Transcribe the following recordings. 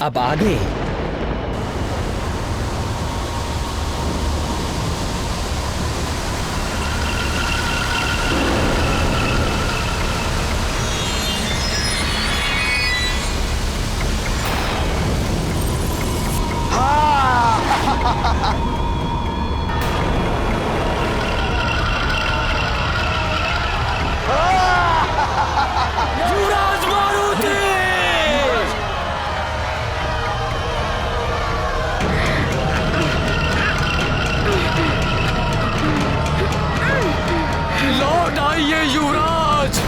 अब आगे युवराज मारुति! लौट आइए युवराज!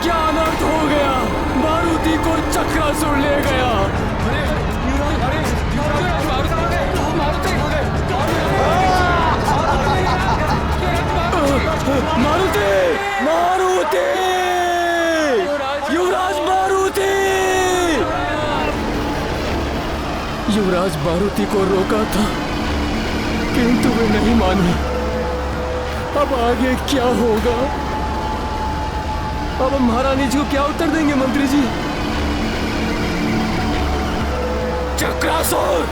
क्या अनर्थ हो गया? मारुति को चक्रासुर ले गया। मारुति! मारुति! युवराज मारुति! युवराज मारुति को रोका था किंतु वे नहीं माने। अब आगे क्या होगा? अब हम महारानी जी को क्या उत्तर देंगे मंत्री जी? चक्रासुर,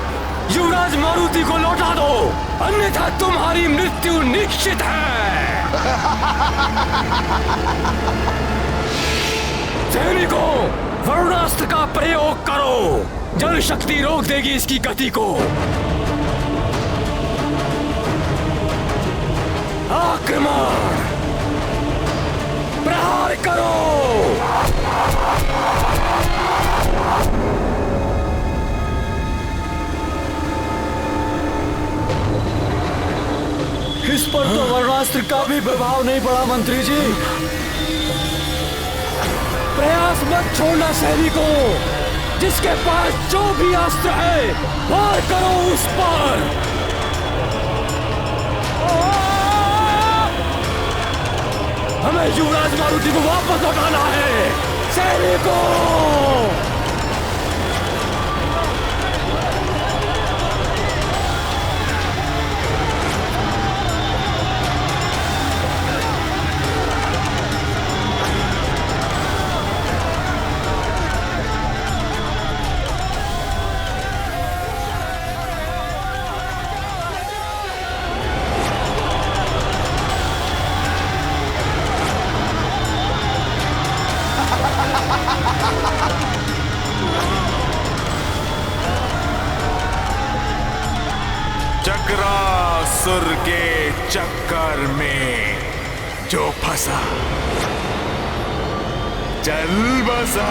युवराज मारुति को लौटा दो, अन्यथा तुम्हारी मृत्यु निश्चित है। सैनिकों, वरुणास्त्र का प्रयोग करो। जल शक्ति रोक देगी इसकी गति को। आक्रमण! प्रहार करो! इस पर तो वरुणास्त्र का भी प्रभाव नहीं पड़ा मंत्री जी। प्रयास मत छोड़ना सैनिकों, जिसके पास जो भी अस्त्र है वार करो उस पर। हमें युवराज मारुति को वापस लौटाना है। सैनिकों! चक्रासुर के चक्कर में जो फंसा चल बसा।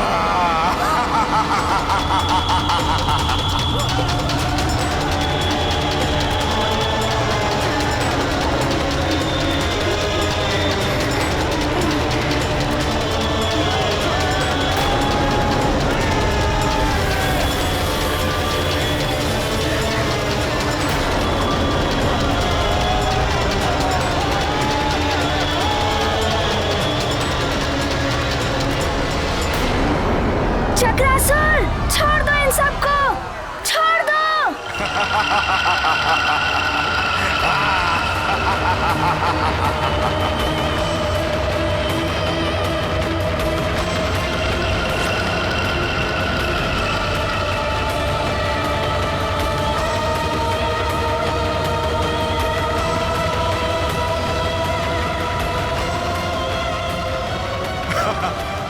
चक्रासुर, छोड़ दो इन सबको, छोड़ दो।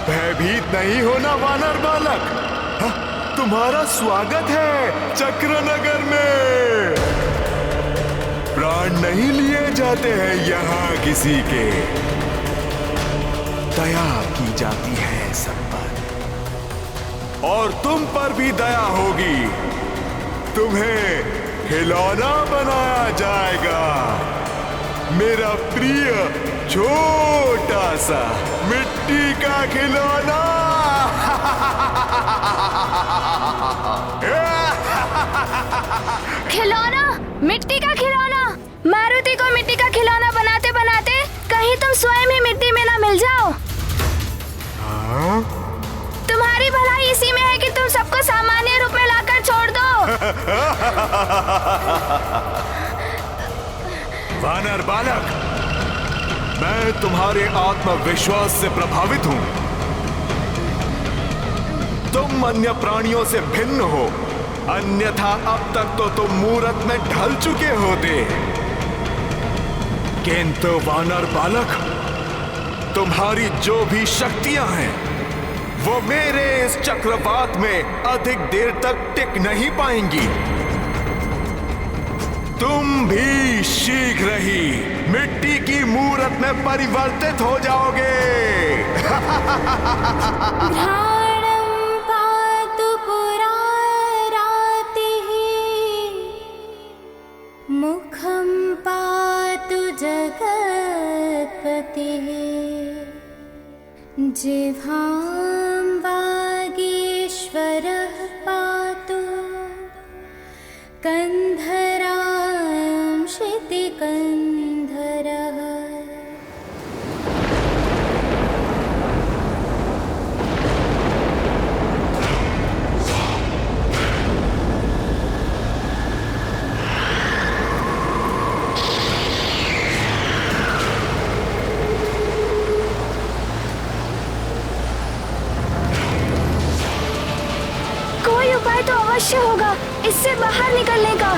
भयभीत नहीं होना वानर बालक। तुम्हारा स्वागत है चक्रनगर में। प्राण नहीं लिए जाते हैं यहाँ किसी के, दया की जाती है सब पर। और तुम पर भी दया होगी। तुम्हें खिलौना बनाया जाएगा, मेरा प्रिय छोटा सा मिट्टी का खिलौना। खिलौना, मिट्टी का खिलौना। मारुति को मिट्टी का खिलौना बनाते बनाते कहीं तुम स्वयं ही मिट्टी में ना मिल जाओ। तुम्हारी भलाई इसी में है कि तुम सबको सामान्य रूप में लाकर छोड़ दो। वानर बालक, मैं तुम्हारे आत्मविश्वास से प्रभावित हूं। तुम अन्य प्राणियों से भिन्न हो, अन्यथा अब तक तो तुम मूरत में ढल चुके होते। किंतु वानर बालक, तुम्हारी जो भी शक्तियां हैं वो मेरे इस चक्रवात में अधिक देर तक टिक नहीं पाएंगी। तुम भी शीघ्र ही मिट्टी की मूरत में परिवर्तित हो जाओगे। घ्राणं पातु पुरारातिः, मुखं पातु जगत्पतिः, जिह्वां वागीश्वरः पातु, कन्धरां क्षितिकन्धरः। कोई उपाय तो अवश्य होगा इससे बाहर निकलने का।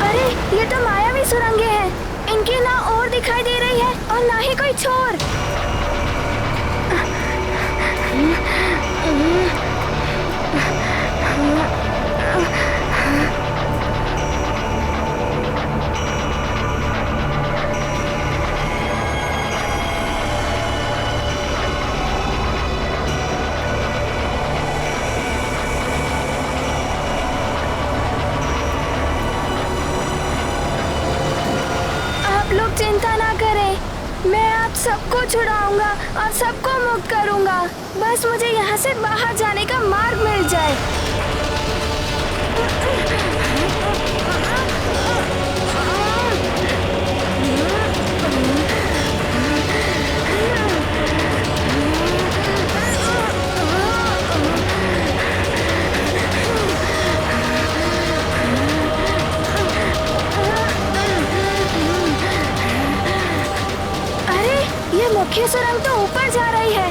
अरे ये तो मायावी सुरंगें हैं। इनकी ना ओर दिखाई दे रही है और ना ही कोई छोर। आप लोग चिंता ना करें, मैं आप सबको छुड़ाऊंगा और सबको मुक्त करूंगा। बस मुझे यहाँ से बाहर जाने का मार्ग मिल जाए। ये मुख्य सुरंग तो ऊपर जा रही है,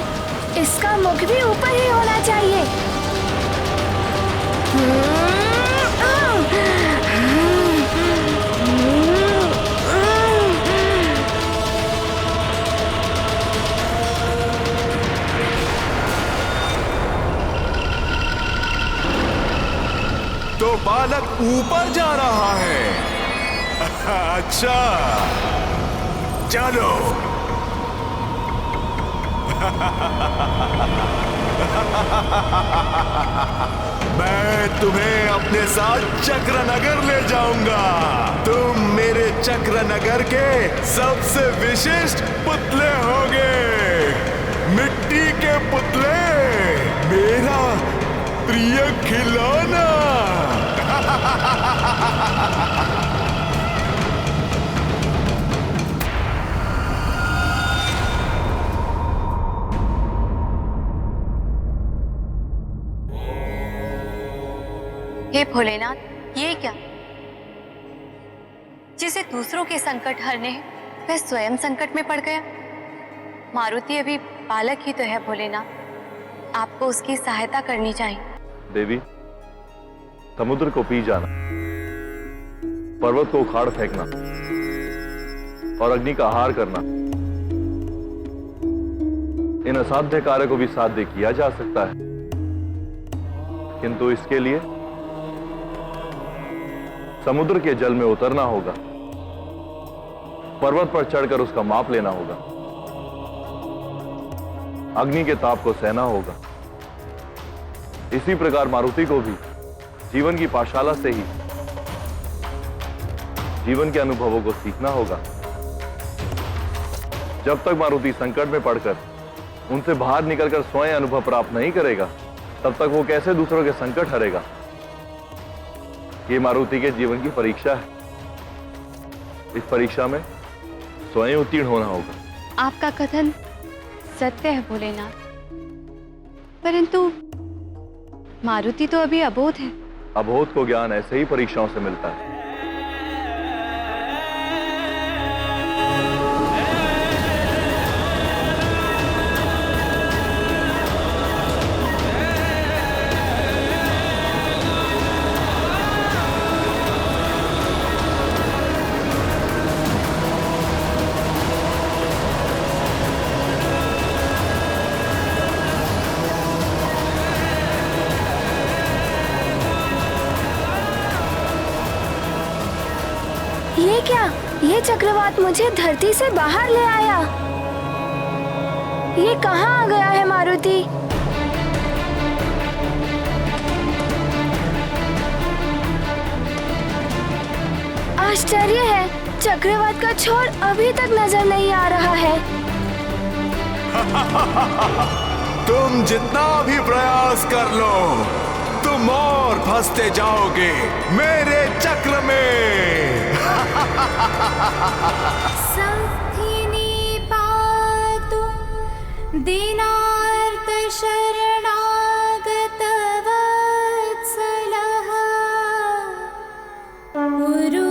इसका मुख भी ऊपर ही होना चाहिए। तो बालक ऊपर जा रहा है। अच्छा, चलो। मैं तुम्हें अपने साथ चक्रनगर ले जाऊंगा। तुम मेरे चक्रनगर के सबसे विशिष्ट पुतले होगे। मिट्टी के पुतले, मेरा प्रिय खिलौना। हे भोलेनाथ, ये क्या? जिसे दूसरों के संकट हरने वह स्वयं संकट में पड़ गया। मारुति अभी बालक ही तो है भोलेनाथ, आपको उसकी सहायता करनी चाहिए। देवी, समुद्र को पी जाना, पर्वत को उखाड़ फेंकना और अग्नि का आहार करना, इन असाध्य कार्य को भी साध्य किया जा सकता है, किंतु इसके लिए समुद्र के जल में उतरना होगा, पर्वत पर चढ़कर उसका माप लेना होगा, अग्नि के ताप को सहना होगा इसी प्रकार मारुति को भी जीवन की पाठशाला से ही जीवन के अनुभवों को सीखना होगा। जब तक मारुति संकट में पड़कर उनसे बाहर निकलकर स्वयं अनुभव प्राप्त नहीं करेगा, तब तक वो कैसे दूसरों के संकट हरेगा? ये मारुति के जीवन की परीक्षा है। इस परीक्षा में स्वयं उत्तीर्ण होना होगा। आपका कथन सत्य है भोलेनाथ, परंतु मारुति तो अभी अबोध है। अबोध को ज्ञान ऐसे ही परीक्षाओं से मिलता है। ये क्या? ये चक्रवात मुझे धरती से बाहर ले आया। ये कहाँ आ गया है मारुति? आश्चर्य है, चक्रवात का छोर अभी तक नजर नहीं आ रहा है। तुम जितना भी प्रयास कर लो, तुम और फंसते जाओगे मेरे चक्र में। संधिनी पातु दीनार्त शरणागत वत्सलः गुरु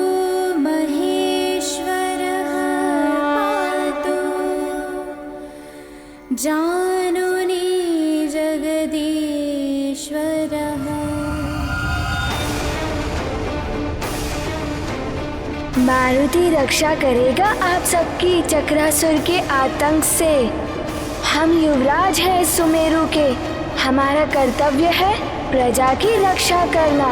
महेश्वरः पातु जानुनी जगदीश्वरः। मारुति रक्षा करेगा आप सबकी चक्रासुर के आतंक से। हम युवराज हैं सुमेरु के, हमारा कर्तव्य है प्रजा की रक्षा करना।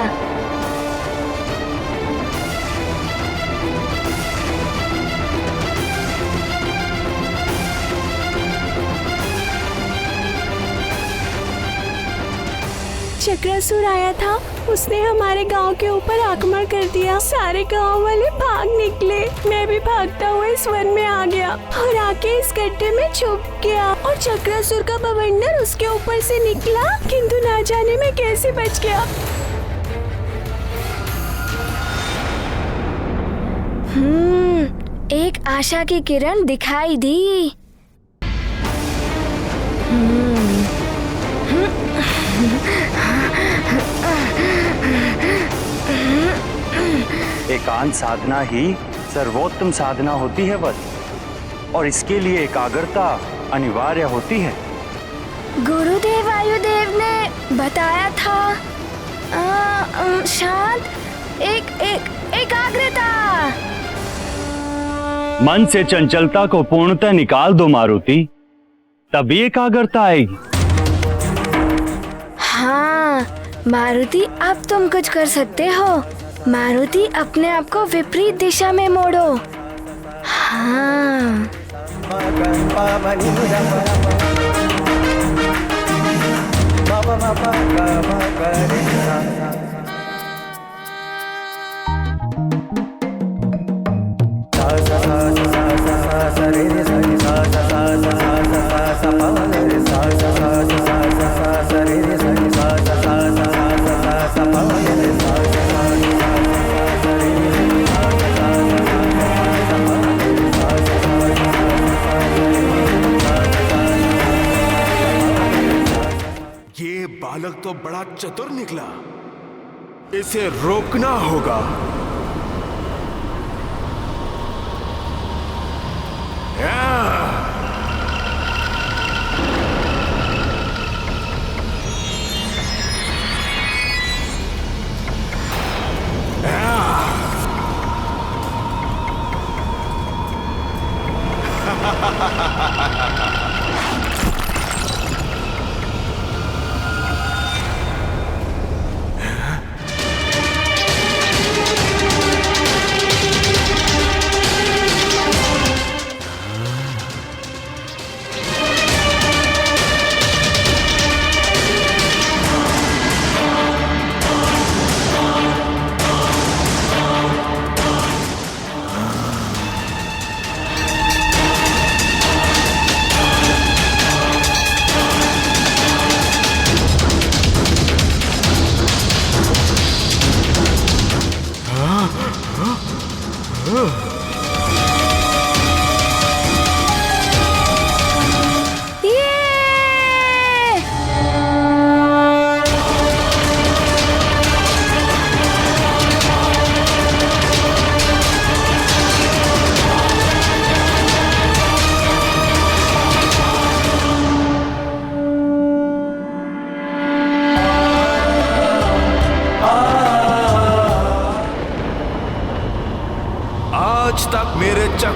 चक्रासुर आया था, उसने हमारे गांव के ऊपर आक्रमण कर दिया। सारे गांव वाले भाग निकले, मैं भी भागता हुआ इस वन में आ गया और आके इस गड्ढे में छुप गया। और चक्रासुर का बवंडर उसके ऊपर से निकला, किंतु ना जाने में कैसे बच गया। एक आशा की किरण दिखाई दी। एकांत साधना ही सर्वोत्तम साधना होती है बस, और इसके लिए एकाग्रता अनिवार्य होती है। गुरुदेव वायुदेव ने बताया था शांत एकाग्रता। मन से चंचलता को पूर्णतः निकाल दो मारुति, तभी एकाग्रता आएगी। हाँ मारुति, अब तुम कुछ कर सकते हो। मारुति, अपने आप को विपरीत दिशा में मोड़ो। हाँ ये बालक तो बड़ा चतुर निकला, इसे रोकना होगा।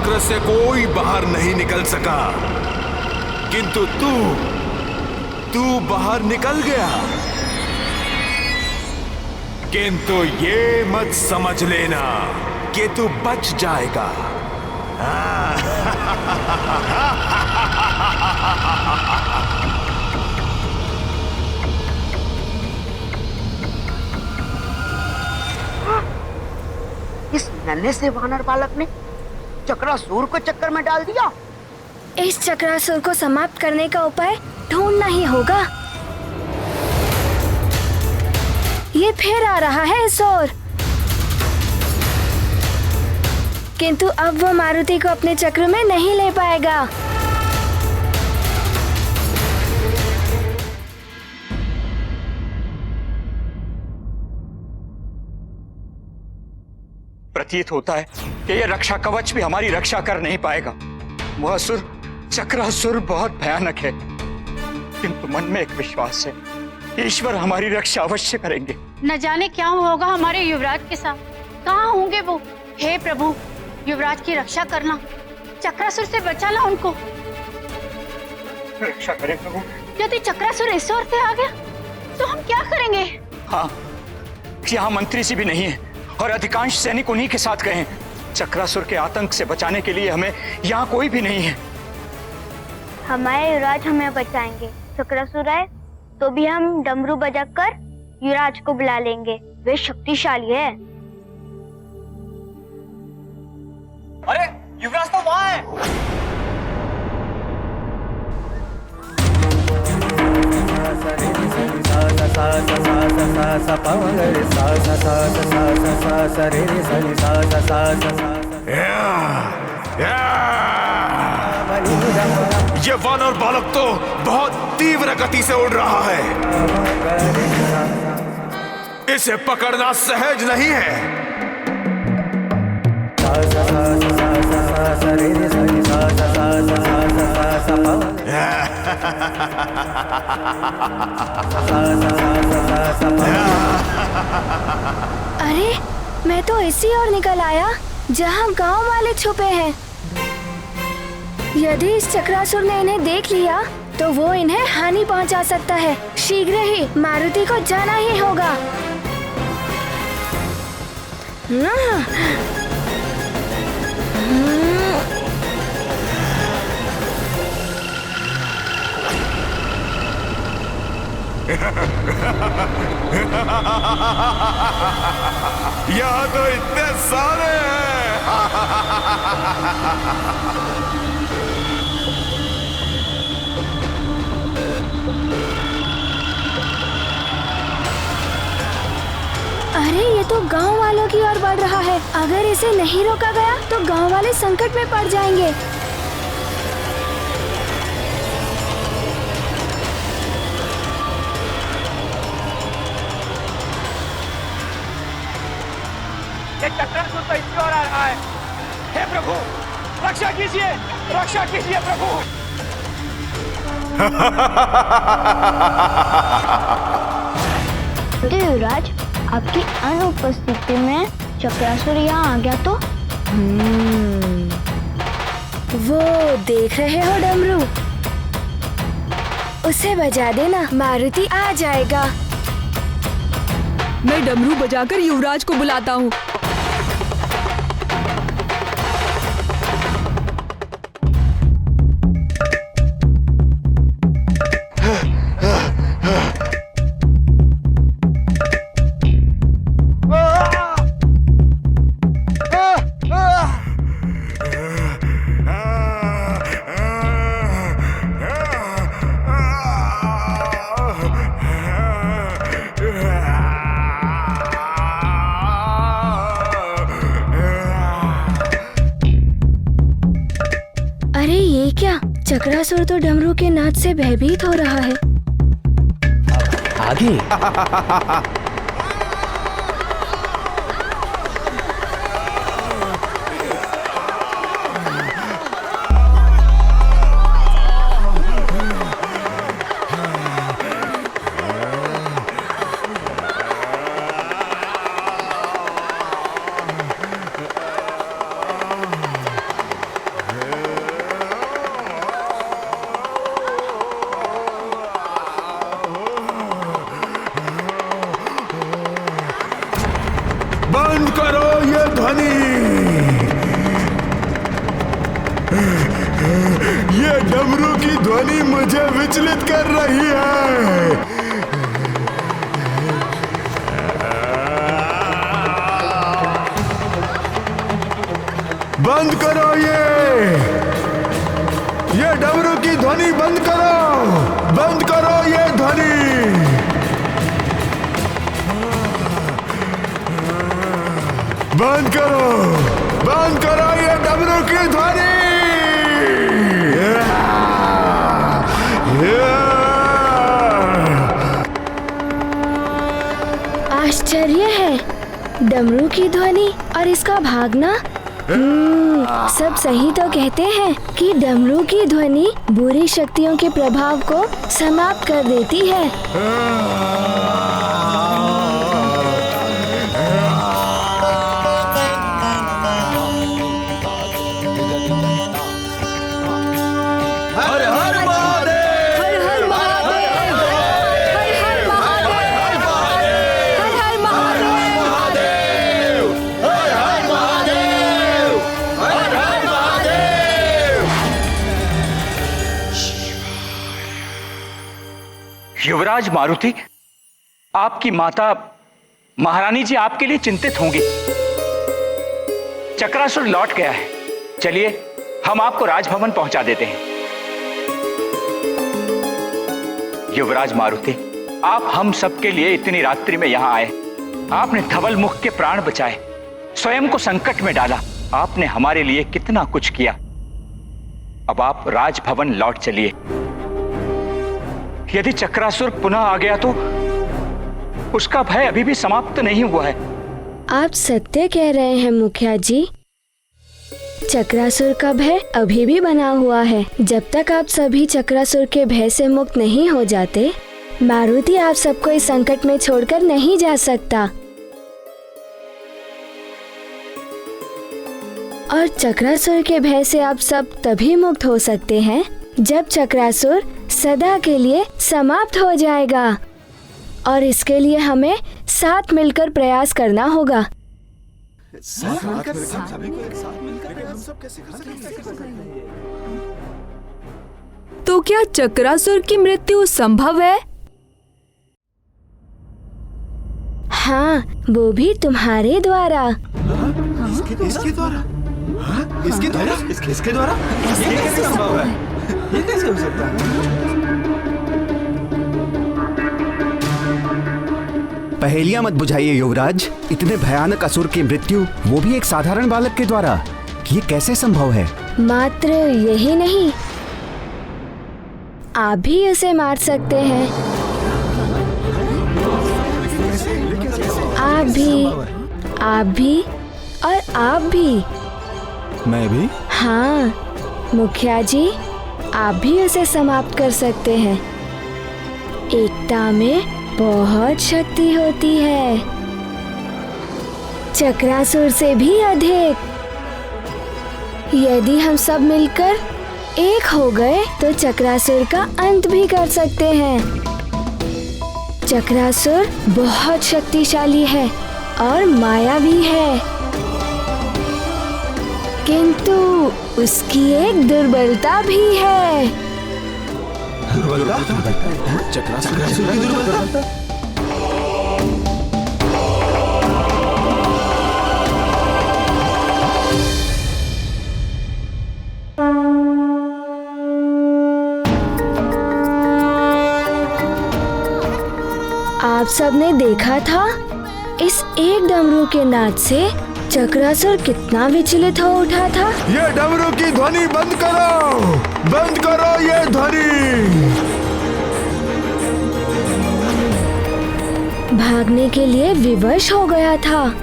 चक्र से कोई बाहर नहीं निकल सका, किंतु तू बाहर निकल गया। किंतु ये मत समझ लेना कि तू बच जाएगा। इस नन्हे से वानर बालक ने चक्रासुर को चक्कर में डाल दिया। इस चक्रासुर को समाप्त करने का उपाय ढूंढना ही होगा। ये फिर आ रहा है इस ओर, किंतु अब वो मारुति को अपने चक्र में नहीं ले पाएगा। प्रतीत होता है कि यह रक्षा कवच भी हमारी रक्षा कर नहीं पाएगा। वह असुर चक्रासुर बहुत भयानक है, किंतु मन में एक विश्वास है, ईश्वर हमारी रक्षा अवश्य करेंगे। न जाने क्या होगा हमारे युवराज के साथ, कहाँ होंगे वो। हे प्रभु, युवराज की रक्षा करना, चक्रासुर से बचाना उनको। रक्षा करें प्रभु। यदि चक्रासुर इस ओर से आ गया तो हम क्या करेंगे? हाँ, यहाँ मंत्री जी भी नहीं है और अधिकांश सैनिक उन्हीं के साथ गए हैं। चक्रासुर के आतंक से बचाने के लिए हमें यहाँ कोई भी नहीं है। हमारे युवराज हमें बचाएंगे। चक्रासुर आए तो भी हम डमरू बजाकर युवराज को बुला लेंगे, वे शक्तिशाली है। अरे युवराज तो वहाँ है। ये वानर बालक तो बहुत तीव्र गति से उड़ रहा है, इसे पकड़ना सहज नहीं है। अरे, मैं तो इसी ओर निकल आया जहाँ गांव वाले छुपे हैं। यदि इस चक्रासुर ने इन्हें देख लिया तो वो इन्हें हानि पहुंचा सकता है। शीघ्र ही मारुति को जाना ही होगा। यहाँ तो इतने सारे हैं। अरे, ये तो गांव वालों की ओर बढ़ रहा है। अगर इसे नहीं रोका गया तो गांव वाले संकट में पड़ जाएंगे। ये चक्रासुर तो इसकी ओर आ रहा है। हे प्रभु, रक्षा कीजिए, रक्षा कीजिए प्रभु। युवराज, आपकी अनुपस्थिति में चक्रासुर यहाँ आ गया तो? वो देख रहे हो डमरू, उसे बजा देना, मारुति आ जाएगा। मैं डमरू बजाकर युवराज को बुलाता हूँ। चक्रासुर तो डमरू के नाच से भयभीत हो रहा है। आगे डमरू की ध्वनि मुझे विचलित कर रही है। बंद करो ये डमरू की ध्वनि बंद करो ये ध्वनि। बंद करो ये डमरू की ध्वनि। आश्चर्य है, डमरू की ध्वनि और इसका भागना। सब सही तो कहते हैं कि डमरू की ध्वनि बुरी शक्तियों के प्रभाव को समाप्त कर देती है। युवराज मारुति, आपकी माता महारानी जी आपके लिए चिंतित होंगी। चक्रासुर लौट गया है। चलिए हम आपको राजभवन पहुंचा देते हैं। युवराज मारुति, आप हम सबके लिए इतनी रात्रि में यहां आए। आपने धवल मुख के प्राण बचाए, स्वयं को संकट में डाला। आपने हमारे लिए कितना कुछ किया। अब आप राजभवन लौट चलिए। यदि चक्रासुर पुनः आ गया तो उसका भय अभी भी समाप्त नहीं हुआ है। आप सत्य कह रहे हैं मुखिया जी। चक्रासुर का भय अभी भी बना हुआ है। जब तक आप सभी चक्रासुर के भय से मुक्त नहीं हो जाते, मारुति आप सबको इस संकट में छोड़कर नहीं जा सकता। और चक्रासुर के भय से आप सब तभी मुक्त हो सकते हैं जब चक्रासुर सदा के लिए समाप्त हो जाएगा। और इसके लिए हमें साथ मिलकर प्रयास करना होगा। तो क्या चक्रासुर की मृत्यु संभव है? हाँ, वो भी तुम्हारे द्वारा। इसके द्वारा? इसके द्वारा? ये कैसे संभव है? ये कैसे हो सकता है? पहेलियां मत बुझाइए युवराज। इतने भयानक असुर की मृत्यु, वो भी एक साधारण बालक के द्वारा, ये कैसे संभव है? मात्र यही नहीं, आप भी उसे मार सकते हैं। आप भी और आप भी। मैं भी? हाँ मुखिया जी, आप भी उसे समाप्त कर सकते हैं। एकता में बहुत शक्ति होती है, चक्रासुर से भी अधिक। यदि हम सब मिलकर एक हो गए तो चक्रासुर का अंत भी कर सकते हैं। चक्रासुर बहुत शक्तिशाली है और मायावी है, किंतु उसकी एक दुर्बलता भी है। चक्रासुर की दुर्बलता? आप सबने देखा था, इस एक डमरू के नाद से चक्रासुर कितना विचलित हो उठा था। ये डमरू की ध्वनि बंद करो ये ध्वनि। भागने के लिए विवश हो गया था।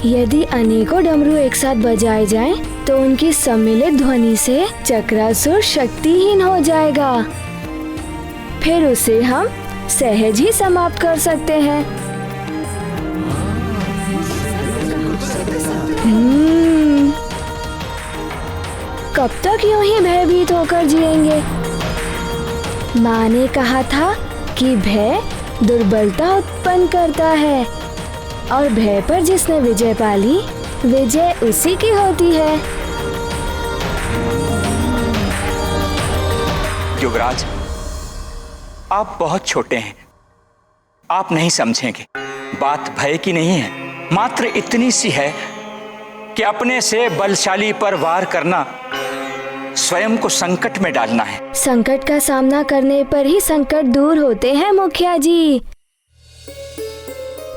यदि अनेकों डमरू एक साथ बजाए जाएं, तो उनकी सम्मिलित ध्वनि से चक्रासुर शक्तिहीन हो जाएगा। फिर उसे हम सहज ही समाप्त कर सकते हैं। कब तक यूं ही भयभीत होकर जिएंगे? माँ ने कहा था कि भय दुर्बलता उत्पन्न करता है, और भय पर जिसने विजय पाली, विजय उसी की होती है। युवराज, आप बहुत छोटे हैं, आप नहीं समझेंगे। बात भय की नहीं है, मात्र इतनी सी है कि अपने से बलशाली पर वार करना स्वयं को संकट में डालना है। संकट का सामना करने पर ही संकट दूर होते हैं मुखिया जी।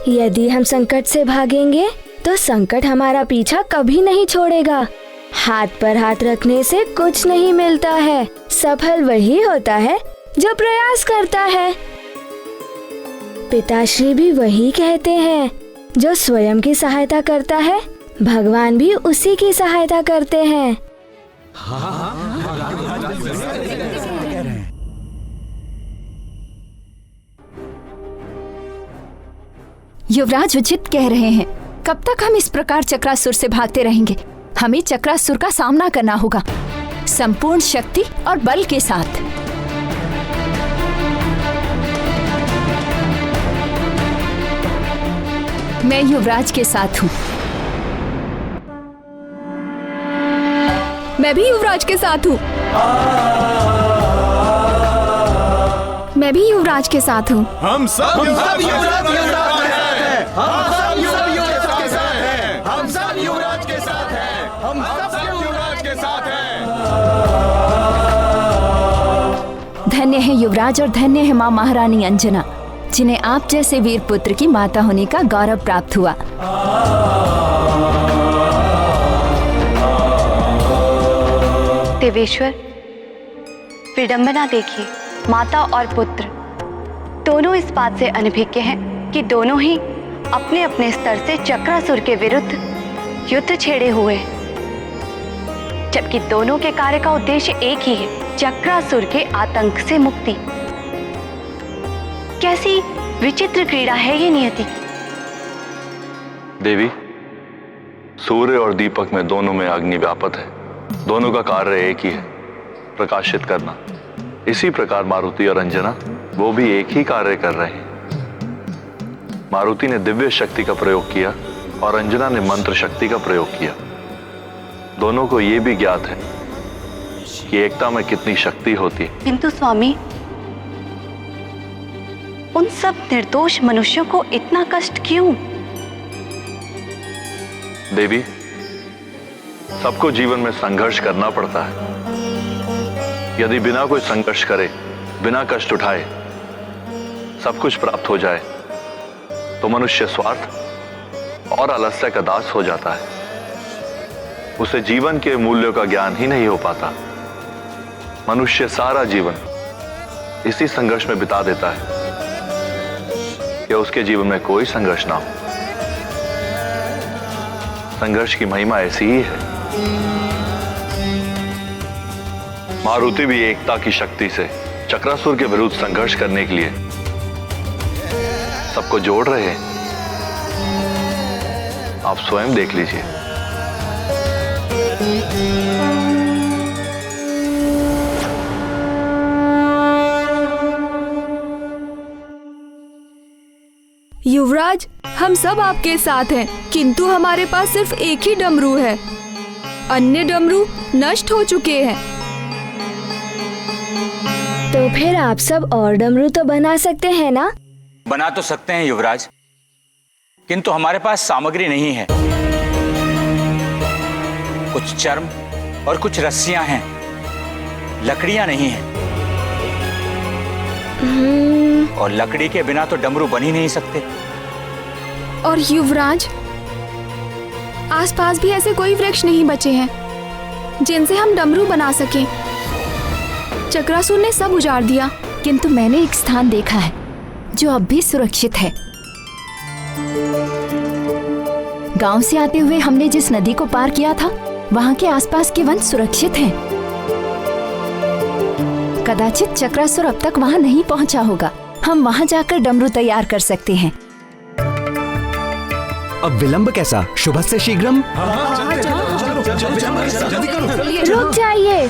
यदि हम संकट से भागेंगे तो संकट हमारा पीछा कभी नहीं छोड़ेगा। हाथ पर हाथ रखने से कुछ नहीं मिलता है। सफल वही होता है जो प्रयास करता है। पिताश्री भी वही कहते हैं, जो स्वयं की सहायता करता है भगवान भी उसी की सहायता करते हैं। युवराज उचित कह रहे हैं। कब तक हम इस प्रकार चक्रासुर से भागते रहेंगे? हमें चक्रासुर का सामना करना होगा संपूर्ण शक्ति और बल के साथ। मैं युवराज के साथ हूँ। मैं भी युवराज के साथ हूँ। मैं भी युवराज के साथ हूँ। हम सब युवराज के साथ हैं। हम सब युवराज के साथ हैं। हम सब युवराज के साथ हैं। धन्य है युवराज और धन्य है माँ महारानी अंजना, जिन्हें आप जैसे वीर पुत्र की माता होने का गौरव प्राप्त हुआ। देवेश्वर, विडंबना देखिए, माता और पुत्र दोनों इस बात से अनभिज्ञ हैं कि दोनों ही अपने अपने स्तर से चक्रासुर के विरुद्ध युद्ध छेड़े हुए हैं, जबकि दोनों के कार्य का उद्देश्य एक ही है, चक्रासुर के आतंक से मुक्ति। कैसी विचित्र क्रीड़ा है ये नियति। देवी, सूर्य और दीपक में दोनों में अग्नि व्यापत है। दोनों का कार्य एक ही है, प्रकाशित करना। इसी प्रकार मारुति और अंजना वो भी एक ही कार्य कर रहे हैं। मारुति ने दिव्य शक्ति का प्रयोग किया और अंजना ने मंत्र शक्ति का प्रयोग किया। दोनों को ये भी ज्ञात है कि एकता में कितनी शक्ति होती है। किंतु स्वामी, उन सब निर्दोष मनुष्यों को इतना कष्ट क्यों? देवी, सबको जीवन में संघर्ष करना पड़ता है। यदि बिना कोई संघर्ष करे, बिना कष्ट उठाए सब कुछ प्राप्त हो जाए तो मनुष्य स्वार्थ और आलस्य का दास हो जाता है। उसे जीवन के मूल्यों का ज्ञान ही नहीं हो पाता। मनुष्य सारा जीवन इसी संघर्ष में बिता देता है कि उसके जीवन में कोई संघर्ष ना हो। संघर्ष की महिमा ऐसी ही है। मारुति भी एकता की शक्ति से चक्रासुर के विरुद्ध संघर्ष करने के लिए सबको जोड़ रहे हैं। आप स्वयं देख लीजिए। युवराज, हम सब आपके साथ हैं, किंतु हमारे पास सिर्फ एक ही डमरू है। अन्य डमरू नष्ट हो चुके हैं। तो फिर आप सब और डमरू तो बना सकते हैं ना? बना तो सकते हैं युवराज, किंतु हमारे पास सामग्री नहीं है। कुछ चर्म और कुछ रस्सियां हैं, लकड़ियां नहीं हैं। और लकड़ी के बिना तो डमरू बन ही नहीं सकते। और युवराज, आसपास भी ऐसे कोई वृक्ष नहीं बचे हैं जिनसे हम डमरू बना सकें। चक्रासुर ने सब उजाड़ दिया, किंतु मैंने एक स्थान देखा है जो अब भी सुरक्षित है। गांव से आते हुए हमने जिस नदी को पार किया था, वहां के आसपास के वन सुरक्षित हैं। कदाचित चक्रासुर अब तक वहां नहीं पहुंचा होगा। हम वहां जाकर डमरू तैयार कर सकते हैं। अब विलंब कैसा? शुभ से शीघ्रम। रुक जाइए।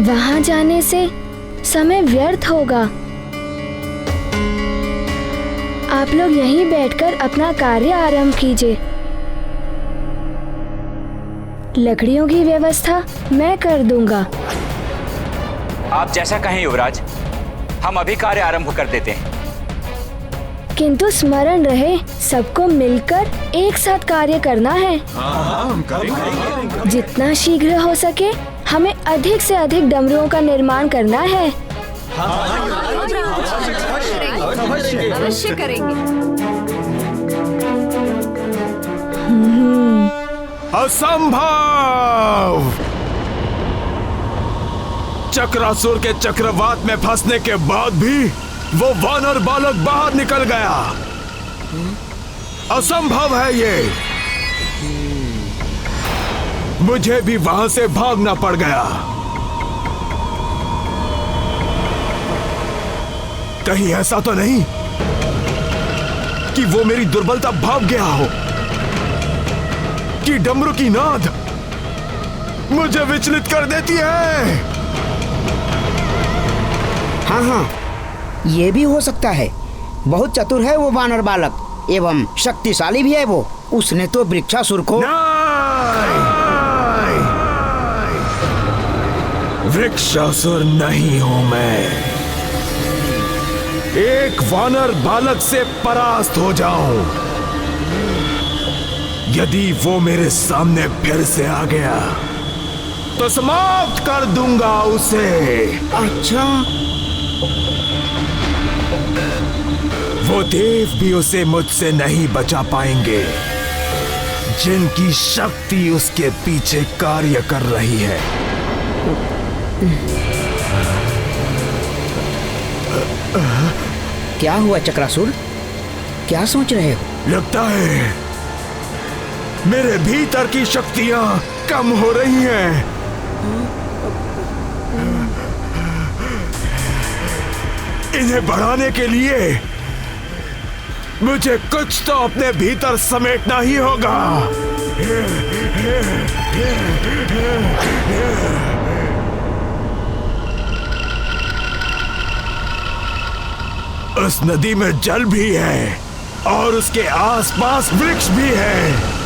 वहां जाने से समय व्यर्थ होगा। आप लोग यहीं बैठकर अपना कार्य आरंभ कीजिए। लकड़ियों की व्यवस्था मैं कर दूंगा। आप जैसा कहें युवराज, हम अभी कार्य आरंभ कर देते हैं। किंतु स्मरण रहे, सबको मिलकर एक साथ कार्य करना है। जितना शीघ्र हो सके हमें अधिक से अधिक डमरुओं का निर्माण करना है। अवश्य करेंगे। असंभव! चक्रासुर के चक्रवात में फंसने के बाद भी वो वानर बालक बाहर निकल गया। असंभव है ये। मुझे भी वहां से भागना पड़ गया। कहीं ऐसा तो नहीं कि वो मेरी दुर्बलता भाग गया हो, कि डमरू की नाद मुझे विचलित कर देती है। हाँ हाँ, ये भी हो सकता है। बहुत चतुर है वो वानर बालक एवं शक्तिशाली भी है वो। उसने तो वृक्षासुर को वृक्षासुर नहीं हूं मैं। एक वानर बालक से परास्त हो जाऊं, यदि वो मेरे सामने फिर से आ गया तो समाप्त कर दूंगा उसे। अच्छा, वो देव भी उसे मुझसे नहीं बचा पाएंगे, जिनकी शक्ति उसके पीछे कार्य कर रही है। क्या हुआ चक्रासुर? क्या सोच रहे हो? लगता है मेरे भीतर की शक्तियां कम हो रही हैं। इन्हें बढ़ाने के लिए मुझे कुछ तो अपने भीतर समेटना ही होगा। उस नदी में जल भी है और उसके आसपास वृक्ष भी है।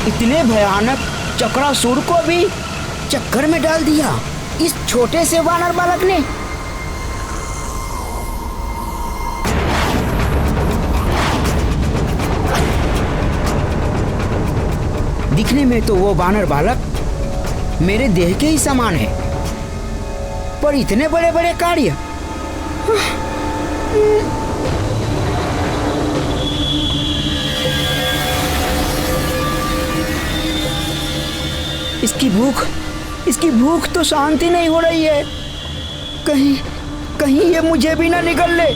इतने भयानक चक्रासुर को भी चक्कर में डाल दिया इस छोटे से वानर बालक ने। दिखने में तो वो वानर बालक मेरे देह के ही समान है, पर इतने बड़े बड़े कार्य। इसकी भूख तो शांति नहीं हो रही है। कहीं ये मुझे भी ना निगल ले।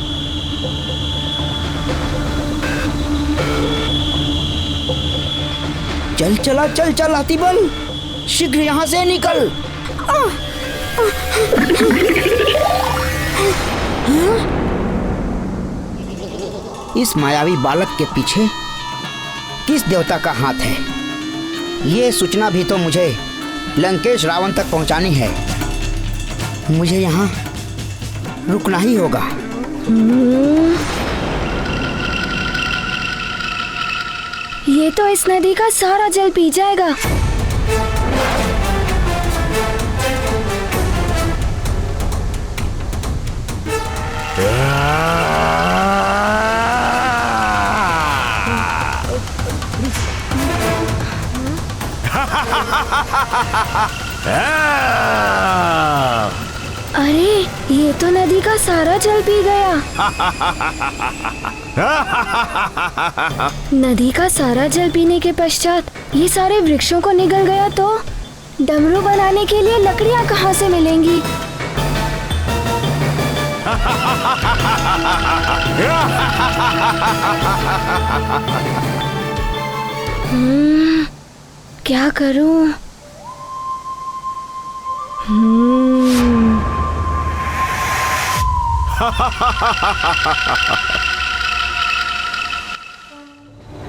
चल हाथीबल, शीघ्र यहाँ से निकल। इस मायावी बालक के पीछे किस देवता का हाथ है? ये सूचना भी तो मुझे लंकेश रावण तक पहुंचानी है। मुझे यहाँ रुकना ही होगा। ये तो इस नदी का सारा जल पी जाएगा। अरे, ये तो नदी का सारा जल पी गया। नदी का सारा जल पीने के पश्चात ये सारे वृक्षों को निगल गया तो डमरू बनाने के लिए लकड़ियां कहाँ से मिलेंगी? क्या करूं?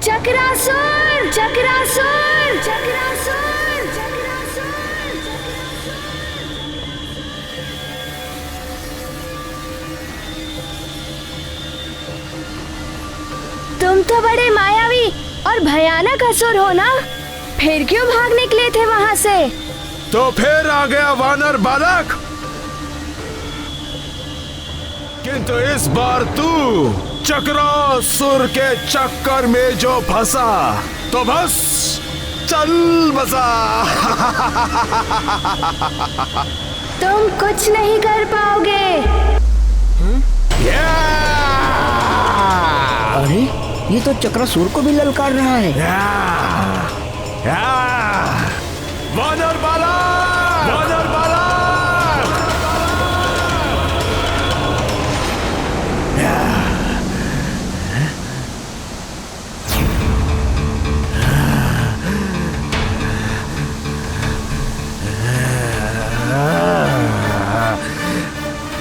चक्रासुर चक्रासुर चक्रासुर तुम तो बड़े मायावी और भयानक असुर हो ना, फिर क्यों भाग निकले थे वहाँ से? तो फिर आ गया वानर बालक, किंतु इस बार तू चक्रासुर के चक्कर में जो फंसा तो बस चल बसा। तुम कुछ नहीं कर पाओगे। अरे ये तो चक्रासुर को भी ललकार रहा है। वानर बालक, वानर बालक।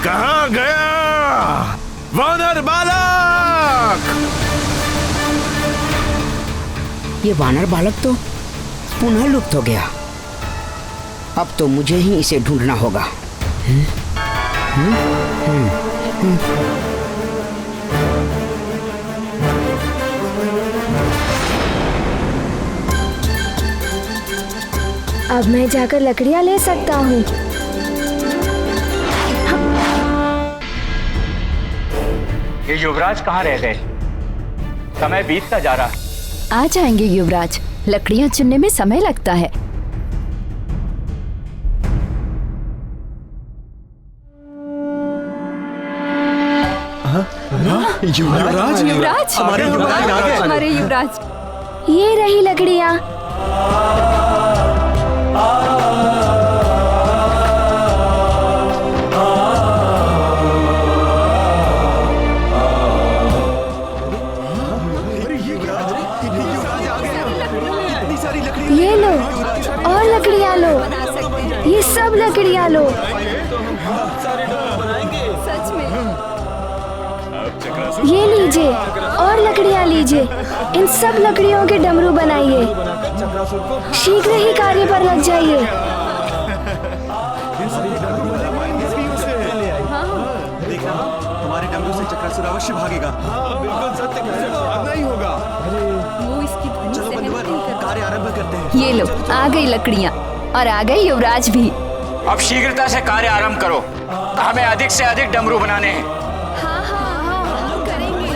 कहाँ गया वानर बालक? ये वानर बालक तो पुनः लुप्त हो गया। अब तो मुझे ही इसे ढूंढना होगा। अब मैं जाकर लकड़ियाँ ले सकता हूँ। ये युवराज कहाँ रह गए? समय बीतता जा रहा है। आ जाएंगे युवराज, लकड़ियाँ चुनने में समय लगता है। युवराज, युवराज, हमारे युवराज। ये रही लकड़ियाँ। ये लो और लकड़ियाँ लो, ये सब लकड़ियाँ लो। सच में। ये लीजिए और लकड़ियाँ लीजिए, इन सब लकड़ियों के डमरू बनाइए। शीघ्र ही कार्य पर लग जाइए। हमारे डमरू से चक्रासुर अवश्य भागेगा। बिल्कुल सत्य, भागना ही होगा। वो इसकी ध्वनि चलो बंधुवर, कार्य आरंभ करते हैं। ये लो, आ गई लकड़ियाँ और आ गए युवराज भी। अब शीघ्रता से कार्य आरंभ करो, हमें अधिक से अधिक डमरू बनाने हैं। हम करेंगे।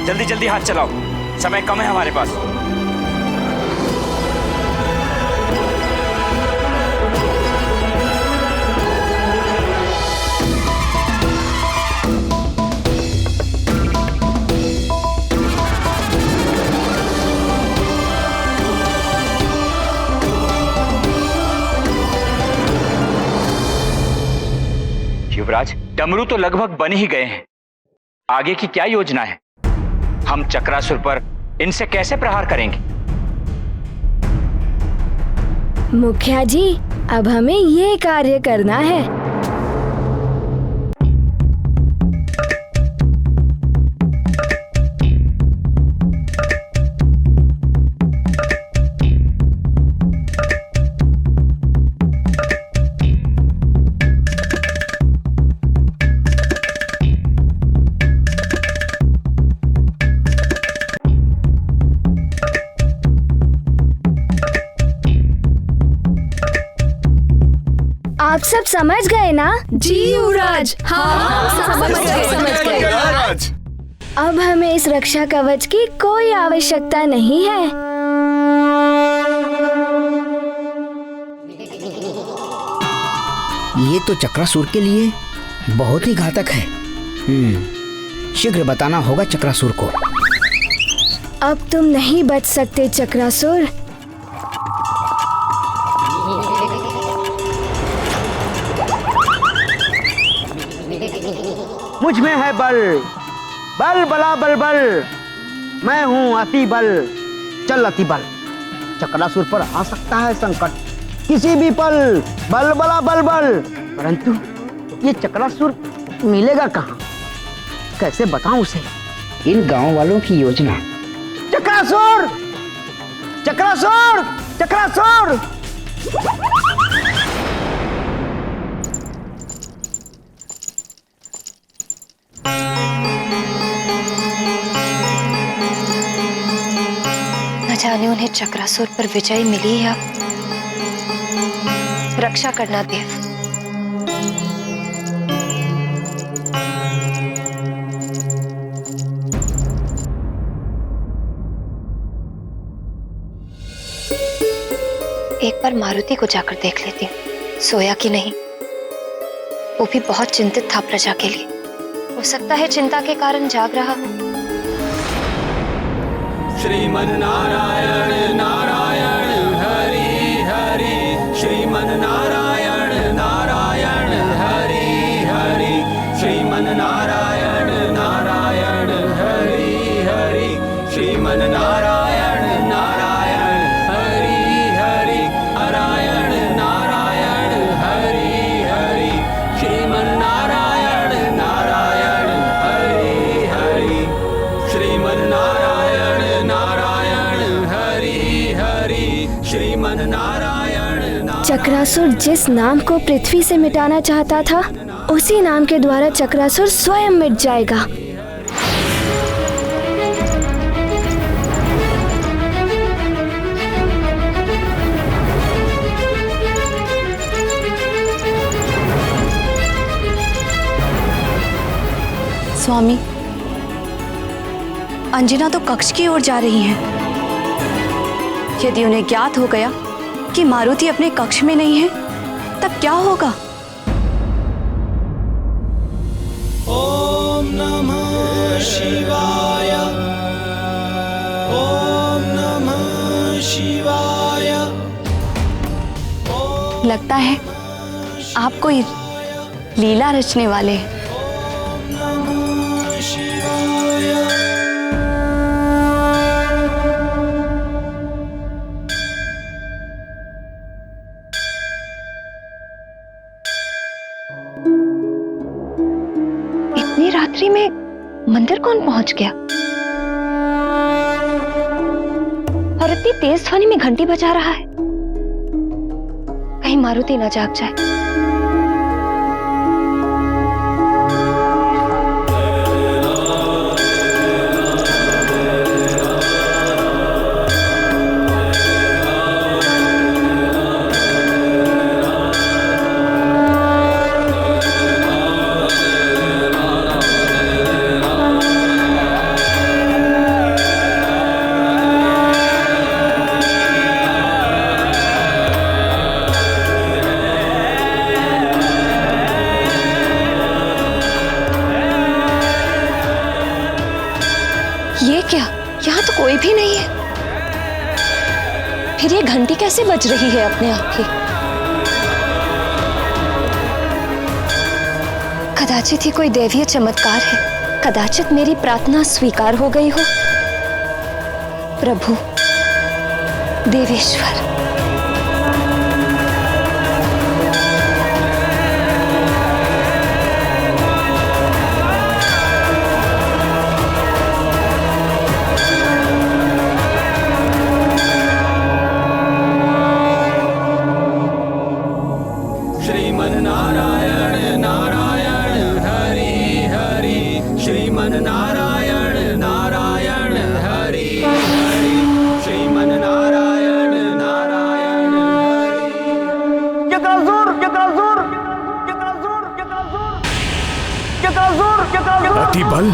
जल्दी जल्दी हाथ चलाओ, समय कम है हमारे पास। युवराज, डमरू तो लगभग बन ही गए हैं, आगे की क्या योजना है? हम चक्रासुर पर इनसे कैसे प्रहार करेंगे? मुखिया जी, अब हमें ये कार्य करना है। आप सब समझ गए ना? जी युवराज, हाँ समझ गए। अब हमें इस रक्षा कवच की कोई आवश्यकता नहीं है। ये तो चक्रासुर के लिए बहुत ही घातक है। शीघ्र बताना होगा चक्रासुर को। अब तुम नहीं बच सकते चक्रासुर। मुझ में है बल, बल बला बल बल, मैं हूँ अति बल, चल अति बल। चक्रासुर पर आ सकता है संकट किसी भी पल, बल बला बल बल, परंतु ये चक्रासुर मिलेगा कहाँ, कैसे बताऊं उसे इन गांव वालों की योजना। चक्रासुर, चक्रासुर, चक्रासुर! न जाने उन्हें चक्रासुर पर विजय मिली या रक्षा करना देव। एक बार मारुति को जाकर देख लेती हूँ, सोया कि नहीं। वो भी बहुत चिंतित था प्रजा के लिए, हो सकता है चिंता के कारण जाग रहा हो। श्रीमन नारायण नारायण हरि हरि, श्रीमन नारायण नारायण हरि हरि, श्रीमन नारायण नारायण हरि हरि, श्रीमन नारायण नारायण हरि हरि, नारायण नारायण हरि हरि, श्रीमन नारायण नारायण हरि हरि, श्रीमन नारायण नारायण हरि हरि, श्रीमन नारायण। चक्रासुर जिस नाम को पृथ्वी से मिटाना चाहता था, उसी नाम के द्वारा चक्रासुर स्वयं मिट जाएगा। स्वामी, अंजना तो कक्ष की ओर जा रही हैं। यदि उन्हें ज्ञात हो गया कि मारुति अपने कक्ष में नहीं है, तब क्या होगा? ओम नमः शिवाय, ओम नमः शिवाय। लगता है आप कोई लीला रचने वाले हैं। इतनी रात्रि में मंदिर कौन पहुंच गया? और इतनी तेज ध्वनि में घंटी बजा रहा है, कहीं मारुति न जाग जाए। ये क्या? यहाँ तो कोई भी नहीं है। फिर ये घंटी कैसे बज रही है अपने आप ही? कदाचित ही कोई दैवीय चमत्कार है, कदाचित मेरी प्रार्थना स्वीकार हो गई हो। प्रभु देवेश्वर, अतिबल,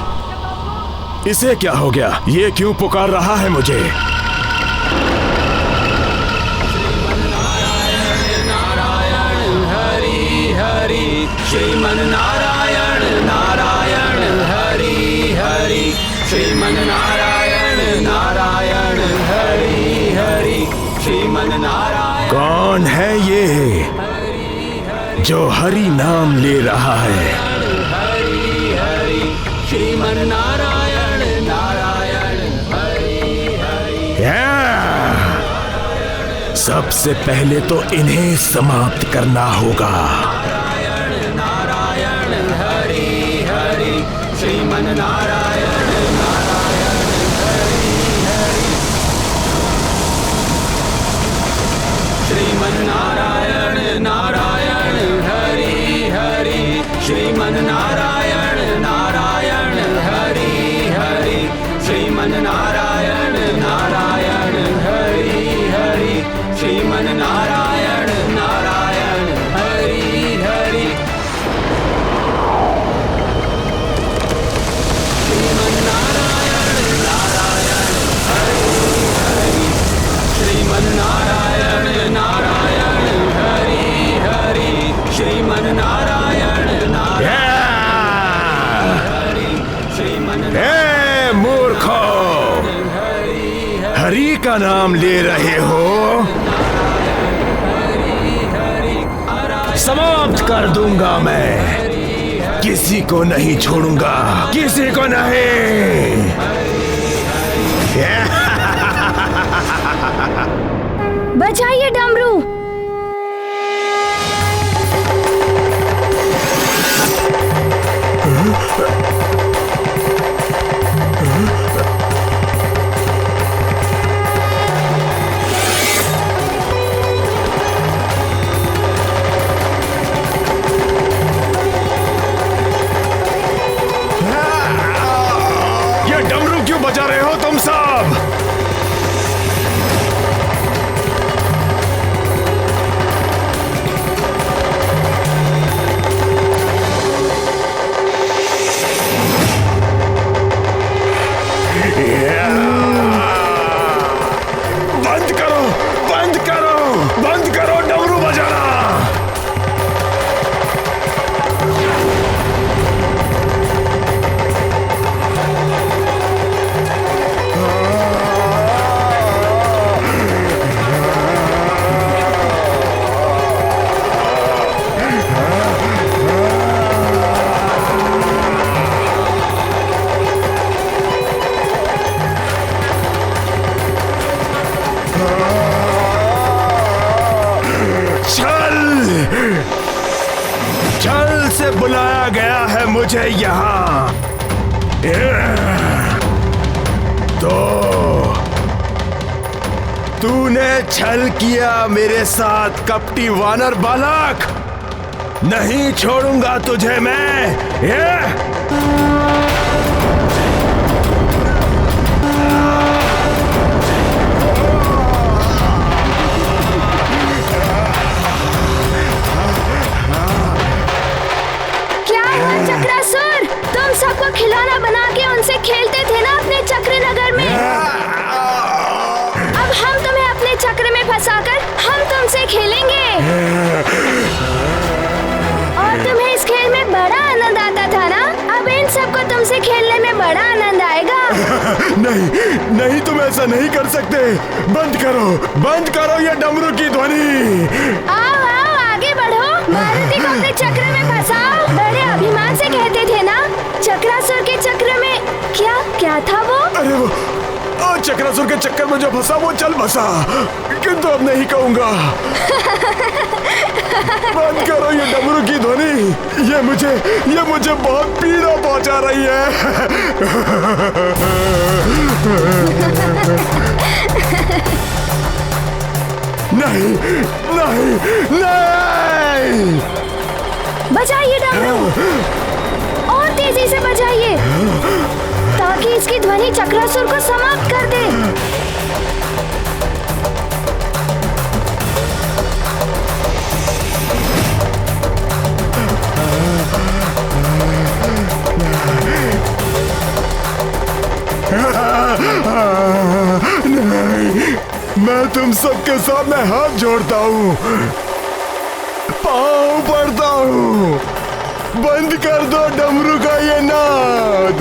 इसे क्या हो गया? ये क्यों पुकार रहा है मुझे? श्रीमन नारायण नारायण हरि हरि, श्रीमन नारायण नारायण हरि हरि, श्रीमन नारायण। कौन है ये जो हरि नाम ले रहा है? हरि हरि नारायण नारायण हरि हरि। सबसे पहले तो इन्हें समाप्त करना होगा। नारायण नारायण हरि हरि श्रीमन नारायण नारायण हरि हरि। श्रीमन नारायण नारायण हरि हरि श्रीमन नारायण नारायण हरि हरि श्रीमन नारायण नारायण हरि हरि श्रीमन नारायण नारायण हरि हरि। श्रीमन नारायण नारायण हरि हरि श्रीमन नारायण नारायण हरि हरि श्रीमन नारायण नारायण हरि श्रीमन हे मूर्खो, हरि का नाम ले रहे हो? समाप्त कर दूंगा मैं, किसी को नहीं छोड़ूंगा, किसी को नहीं। बचाइए डमरू। ये डमरू क्यों बजा रहे हो तुम सब? बंद करो, बंद करो, बंद करो डमरू बजाना। छल से बुलाया गया है मुझे यहाँ। तो तूने छल किया मेरे साथ कपटी वानर बालक, नहीं छोड़ूंगा तुझे मैं। चक्रासुर, तुम सबको खिलौना बना के उनसे खेलते थे ना अपने चक्र नगर में। अब हम तुम्हें अपने चक्र में फंसाकर हम तुमसे खेलेंगे। और तुम्हें इस खेल में बड़ा आनंद आता था ना, अब इन सबको तुमसे खेलने में बड़ा आनंद आएगा। नहीं नहीं, तुम ऐसा नहीं कर सकते। बंद करो ये डमरू की ध्वनि। आओ आओ आगे बढ़ो, मारुति को अपने चक्र में फंसाओ। बड़े अभिमान से कहते थे ना, चक्रासुर के चक्र में क्या था वो? अरे वो चक्रासुर के चक्कर में जो फंसा वो चल बसा, किंतु अब नहीं कहूंगा। बंद करो ये डमरू की ध्वनि, ये मुझे बहुत पीड़ा पहुंचा रही है। नहीं नहीं नहीं, बजाइए डमरू, और तेजी से बजाइए ताकि इसकी ध्वनि चक्रासुर को समाप्त कर दे। नहीं, मैं तुम सबके सामने हाथ जोड़ता हूँ, पाँव पड़ता हूँ, बंद कर दो डमरू का ये नाद।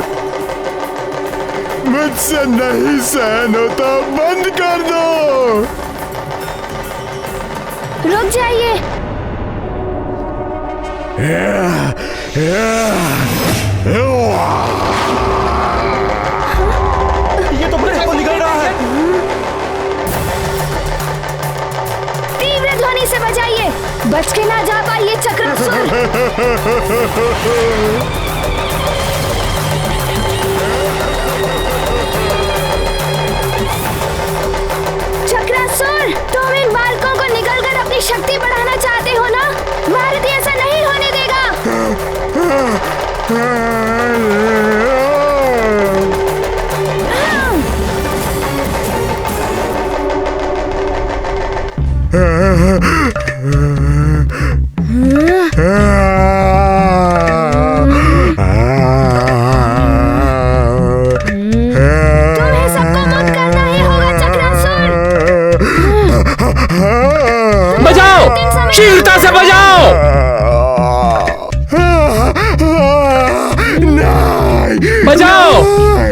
मुझसे नहीं सहन होता, बंद कर दो। रुक जाइए। जल्दी से बजाइए, बच के ना जा पाइए चक्रासुर। चक्रासुर, तुम इन बालकों को निकलकर अपनी शक्ति बढ़ाना चाहते हो ना? महारथी ऐसा नहीं होने देगा। तुम्हें सबको मुक्त करना ही होगा चक्रासुर। बजाओ, शीलता से बजाओ। बजाओ,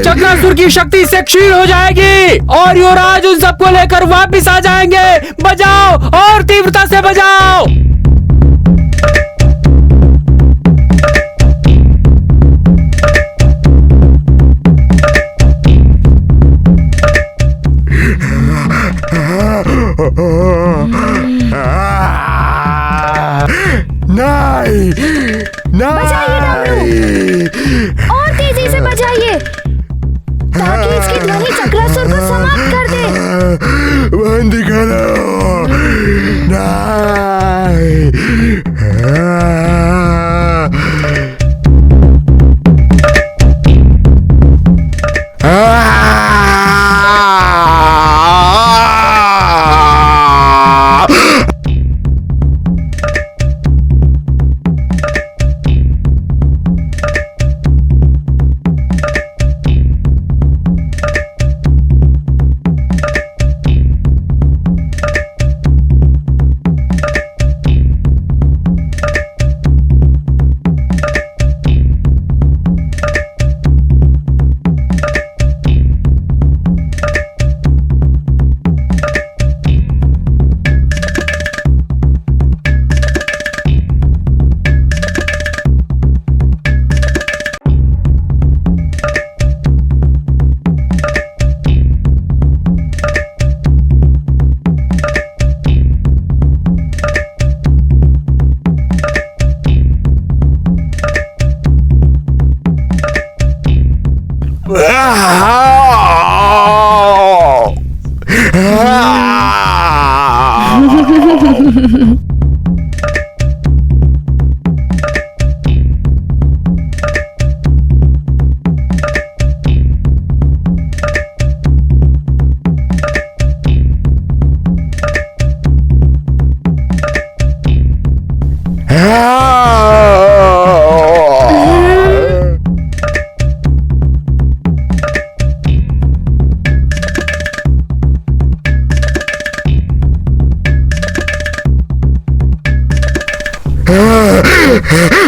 चक्रासुर की शक्ति से क्षीण हो जाएगी और युवराज उन सबको लेकर वापिस आ जाएंगे। बजाओ और तीव्रता से बजाओ। नहीं, नहीं। और तेजी से बजाइए ताकि इसकी ध्वनि चक्रासुर को समाप्त कर दे। बंद करो। नहीं।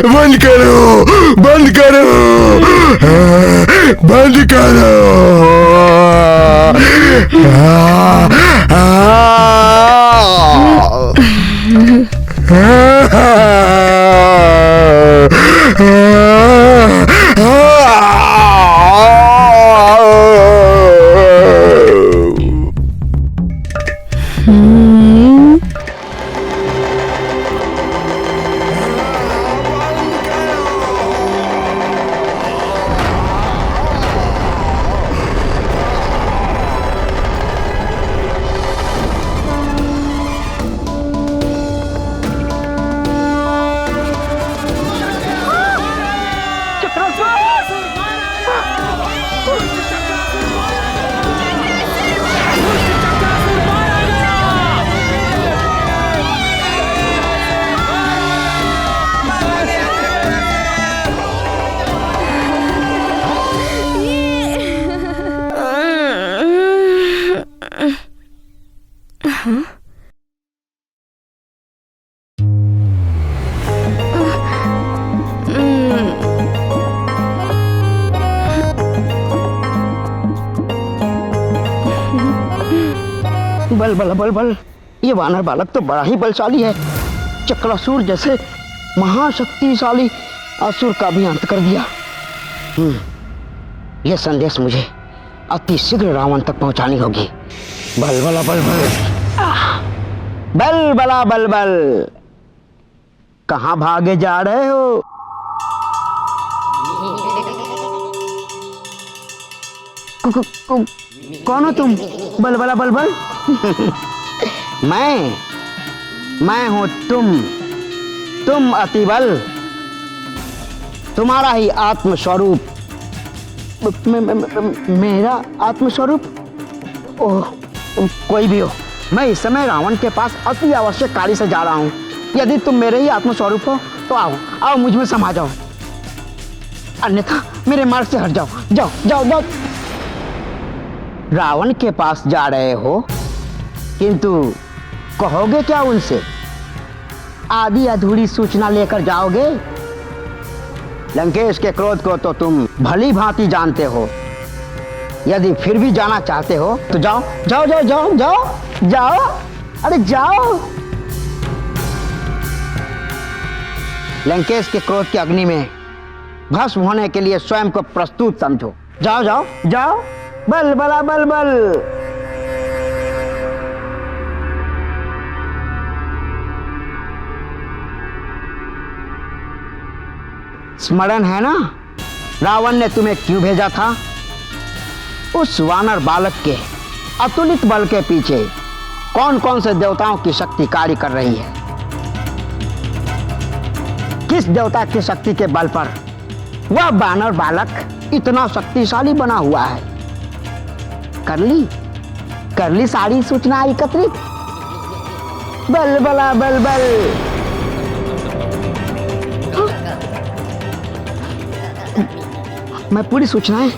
बंद करो, बंद करो, बंद करो। बल बल बल बल, ये वानर बालक तो बड़ा ही बलशाली है। चक्रासुर जैसे महाशक्तिशाली असुर का भी अंत कर दिया। यह संदेश मुझे अति शीघ्र रावण तक पहुंचानी होगी। बल बल बल बल। बल बला बल बल, कहाँ भागे जा रहे हो? कौन हो तुम? बल बला बल बल। मैं हूं तुम अतिबल, तुम्हारा ही आत्मस्वरूप। मेरा आत्मस्वरूप? ओह, कोई भी हो, मैं इस समय रावण के पास अति आवश्यक कार्य से जा रहा हूँ। यदि तुम मेरे ही आत्मस्वरूप हो तो आओ मुझ में समा जाओ, अन्यथा मेरे मार्ग से हट जाओ। जाओ। रावण के पास जा रहे हो, किंतु कहोगे क्या उनसे? आधी अधूरी सूचना लेकर जाओगे? लंकेश के क्रोध को तो तुम भली भांति जानते हो। यदि फिर भी जाना चाहते हो तो जाओ। अरे जाओ। लंकेश के क्रोध की अग्नि में भस्म होने के लिए स्वयं को प्रस्तुत समझो। जाओ। बल बला बल बल। स्मरण है ना, रावण ने तुम्हें क्यों भेजा था? उस वानर बालक के अतुलित बल के पीछे कौन कौन से देवताओं की शक्ति कार्य कर रही है? किस देवता की शक्ति के बल पर वह वानर बालक इतना शक्तिशाली बना हुआ है? कर ली सारी सूचना एकत्रित। बल बला बल बल। मैं पूरी सूचनाएं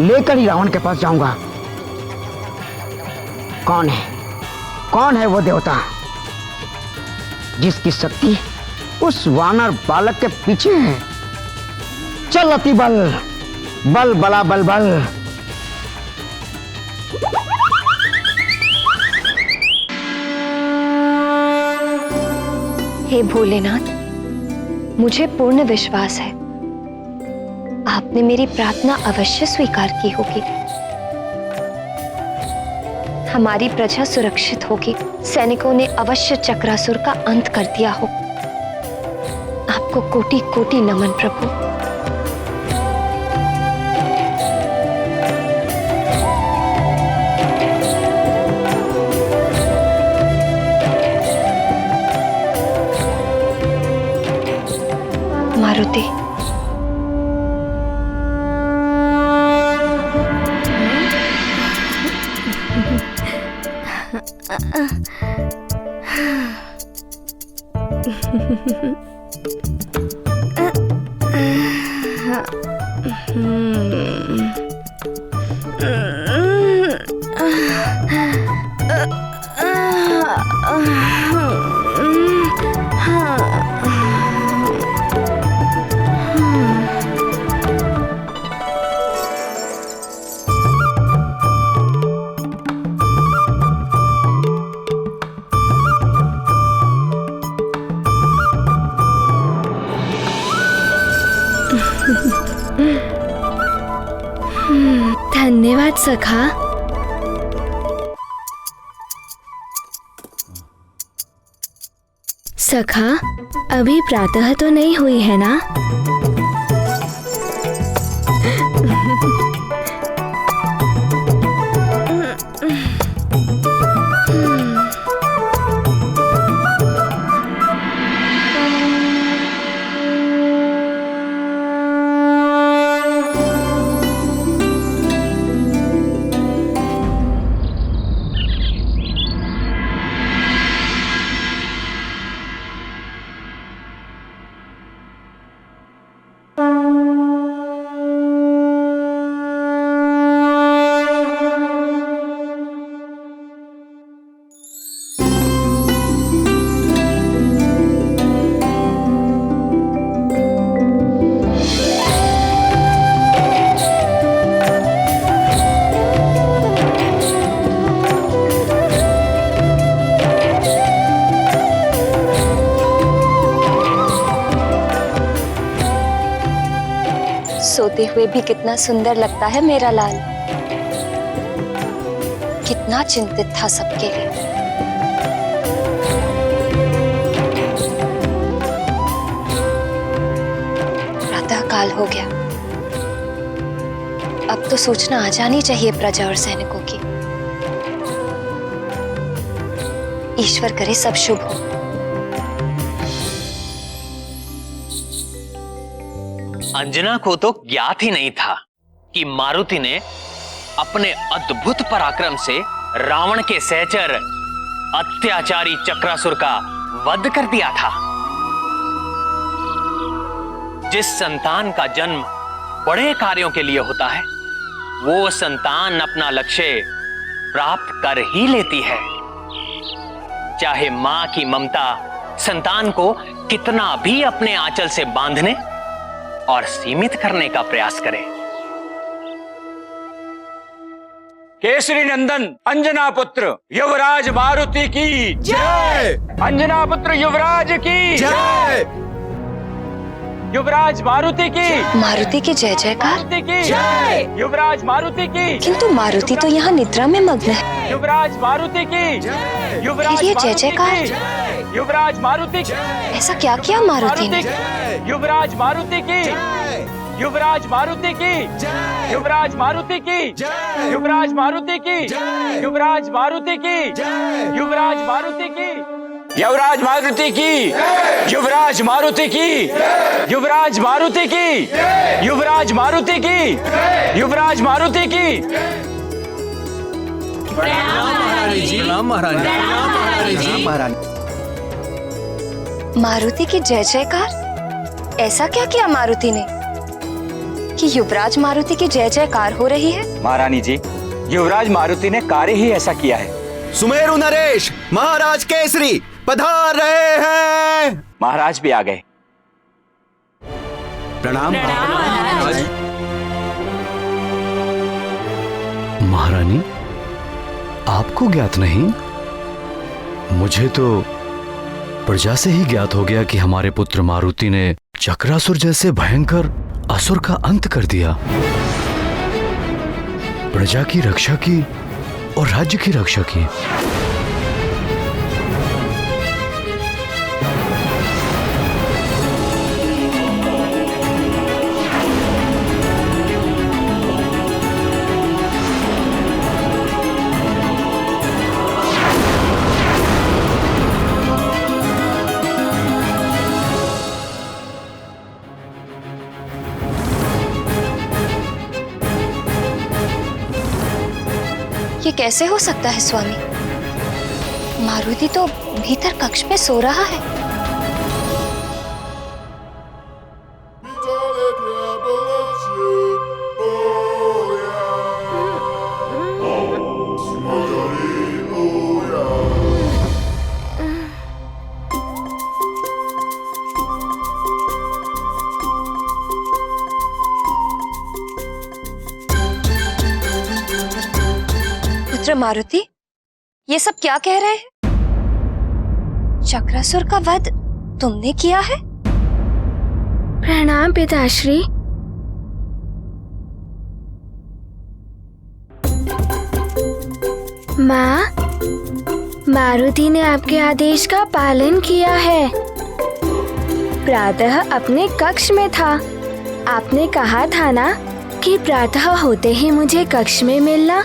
लेकर ही रावण के पास जाऊंगा। कौन है वो देवता जिसकी शक्ति उस वानर बालक के पीछे है? चल अति बल, बल बला बल बल। हे भोलेनाथ, मुझे पूर्ण विश्वास है आपने मेरी प्रार्थना अवश्य स्वीकार की होगी। हमारी प्रजा सुरक्षित होगी। सैनिकों ने अवश्य चक्रासुर का अंत कर दिया हो। आपको कोटि कोटि नमन प्रभु। मारुति, धन्यवाद सखा। सखा, अभी प्रातः तो नहीं हुई है ना? सोते हुए भी कितना सुंदर लगता है मेरा लाल। कितना चिंतित था सबके लिए। काल हो गया। अब तो सोचना आ जानी चाहिए प्रजा और सैनिकों की। ईश्वर करे सब शुभ हो। अंजना को तो ज्ञात ही नहीं था कि मारुति ने अपने अद्भुत पराक्रम से रावण के सहचर अत्याचारी चक्रासुर का वध कर दिया था। जिस संतान का जन्म बड़े कार्यों के लिए होता है, वो संतान अपना लक्ष्य प्राप्त कर ही लेती है, चाहे मां की ममता संतान को कितना भी अपने आंचल से बांधने और सीमित करने का प्रयास करे। केसरी नंदन अंजना पुत्र युवराज मारुति की जय। अंजना पुत्र युवराज की जय। युवराज मारुति की जय जयकार। जय। युवराज मारुति की। किंतु मारुति तो यहाँ निद्रा में मग्न है। युवराज मारुति की। फिर ये जय जयकार। युवराज मारुति। ऐसा क्या किया मारुति ने? युवराज मारुति की। युवराज मारुति की। युवराज मारुति की। युवराज मारुति की। युवराज मारुति की। युवराज मारुति की। युवराज मारुति की। युवराज मारुति की। युवराज मारुति की। युवराज मारुति की। युवराज मारुति की। प्रणाम महारानी। मारुति की जय जयकार। ऐसा क्या किया मारुति ने कि युवराज मारुति की जय जयकार हो रही है? महारानी जी, युवराज मारुति ने कार्य ही ऐसा किया है। सुमेरु नरेश महाराज केसरी पधार रहे हैं। महाराज भी आ गए। प्रणाम महारानी, आपको ज्ञात नहीं? मुझे तो प्रजा से ही ज्ञात हो गया कि हमारे पुत्र मारुति ने चक्रासुर जैसे भयंकर असुर का अंत कर दिया, प्रजा की रक्षा की और राज्य की रक्षा की। ये कैसे हो सकता है स्वामी? मारुति तो भीतर कक्ष में सो रहा है। पुत्र मारुति, ये सब क्या कह रहे हैं? चक्रासुर का वध तुमने किया है? प्रणाम पिताश्री। माँ, मारुति ने आपके आदेश का पालन किया है। प्रातः अपने कक्ष में था। आपने कहा था ना कि प्रातः होते ही मुझे कक्ष में मिलना।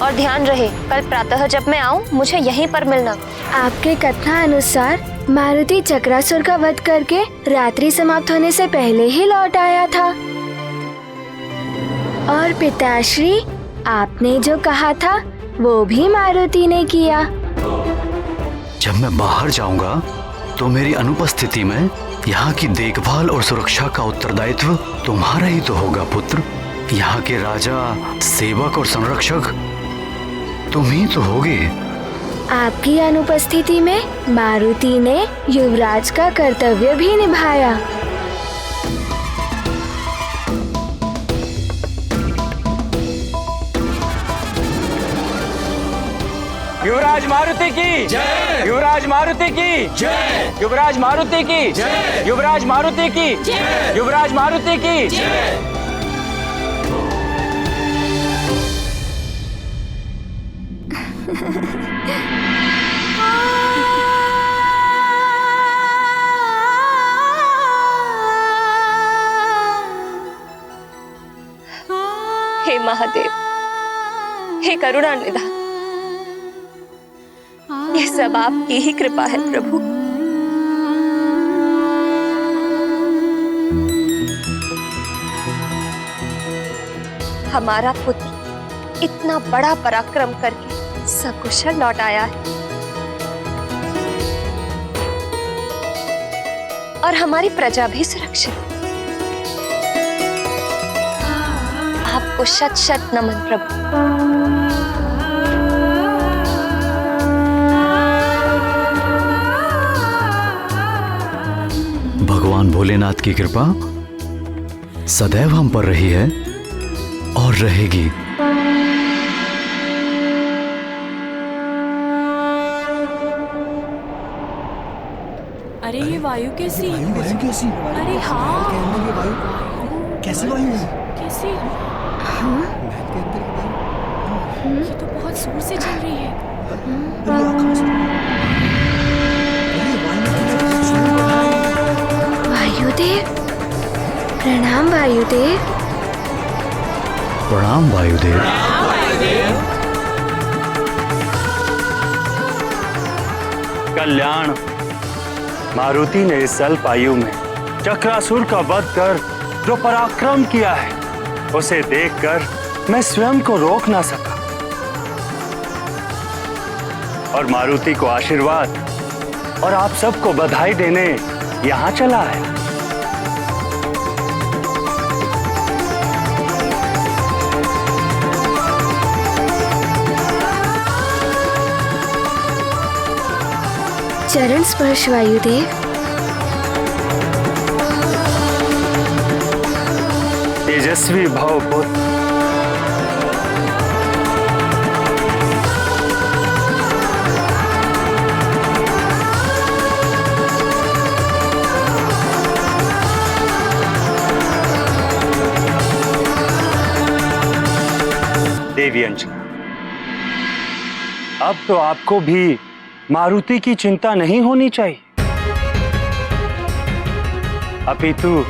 और ध्यान रहे, कल प्रातः जब मैं आऊं मुझे यहीं पर मिलना। आपके कथना अनुसार मारुति चक्रासुर का वध करके रात्रि समाप्त होने से पहले ही लौट आया था। और पिताश्री, आपने जो कहा था वो भी मारुति ने किया। जब मैं बाहर जाऊंगा तो मेरी अनुपस्थिति में यहाँ की देखभाल और सुरक्षा का उत्तरदायित्व तुम्हारा ही तो होगा पुत्र। यहाँ के राजा, सेवक और संरक्षक तुम ही तो होगे। आपकी अनुपस्थिति में मारुति ने युवराज का कर्तव्य भी निभाया। युवराज मारुति की जय। युवराज मारुति की जय। युवराज मारुति की जय। युवराज मारुति की जय। युवराज मारुति की जय। महादेव, हे करुणा निधान, ये सब आपकी ही कृपा है प्रभु। हमारा पुत्र इतना बड़ा पराक्रम करके सकुशल लौट आया है और हमारी प्रजा भी सुरक्षित। आपको शत शत नमन प्रभु। भगवान भोलेनाथ की कृपा सदैव हम पर रही है और रहेगी। अरे ये वायु कैसी? अरे हाँ, कैसी वायु? कैसी? ये तो बहुत जोर से चल रही है। वायुदेव, प्रणाम वायुदेव। प्रणाम वायुदेव। कल्याण, मारुति ने इस अल्प आयु में चक्रासुर का वध कर जो पराक्रम किया है, उसे देखकर मैं स्वयं को रोक ना सका और मारुति को आशीर्वाद और आप सबको बधाई देने यहां चला आया। चरण स्पर्श वायुदेव। तेजस्वी भव पुत्र। देवी अंजना, अब तो आपको भी मारुति की चिंता नहीं होनी चाहिए, अपितु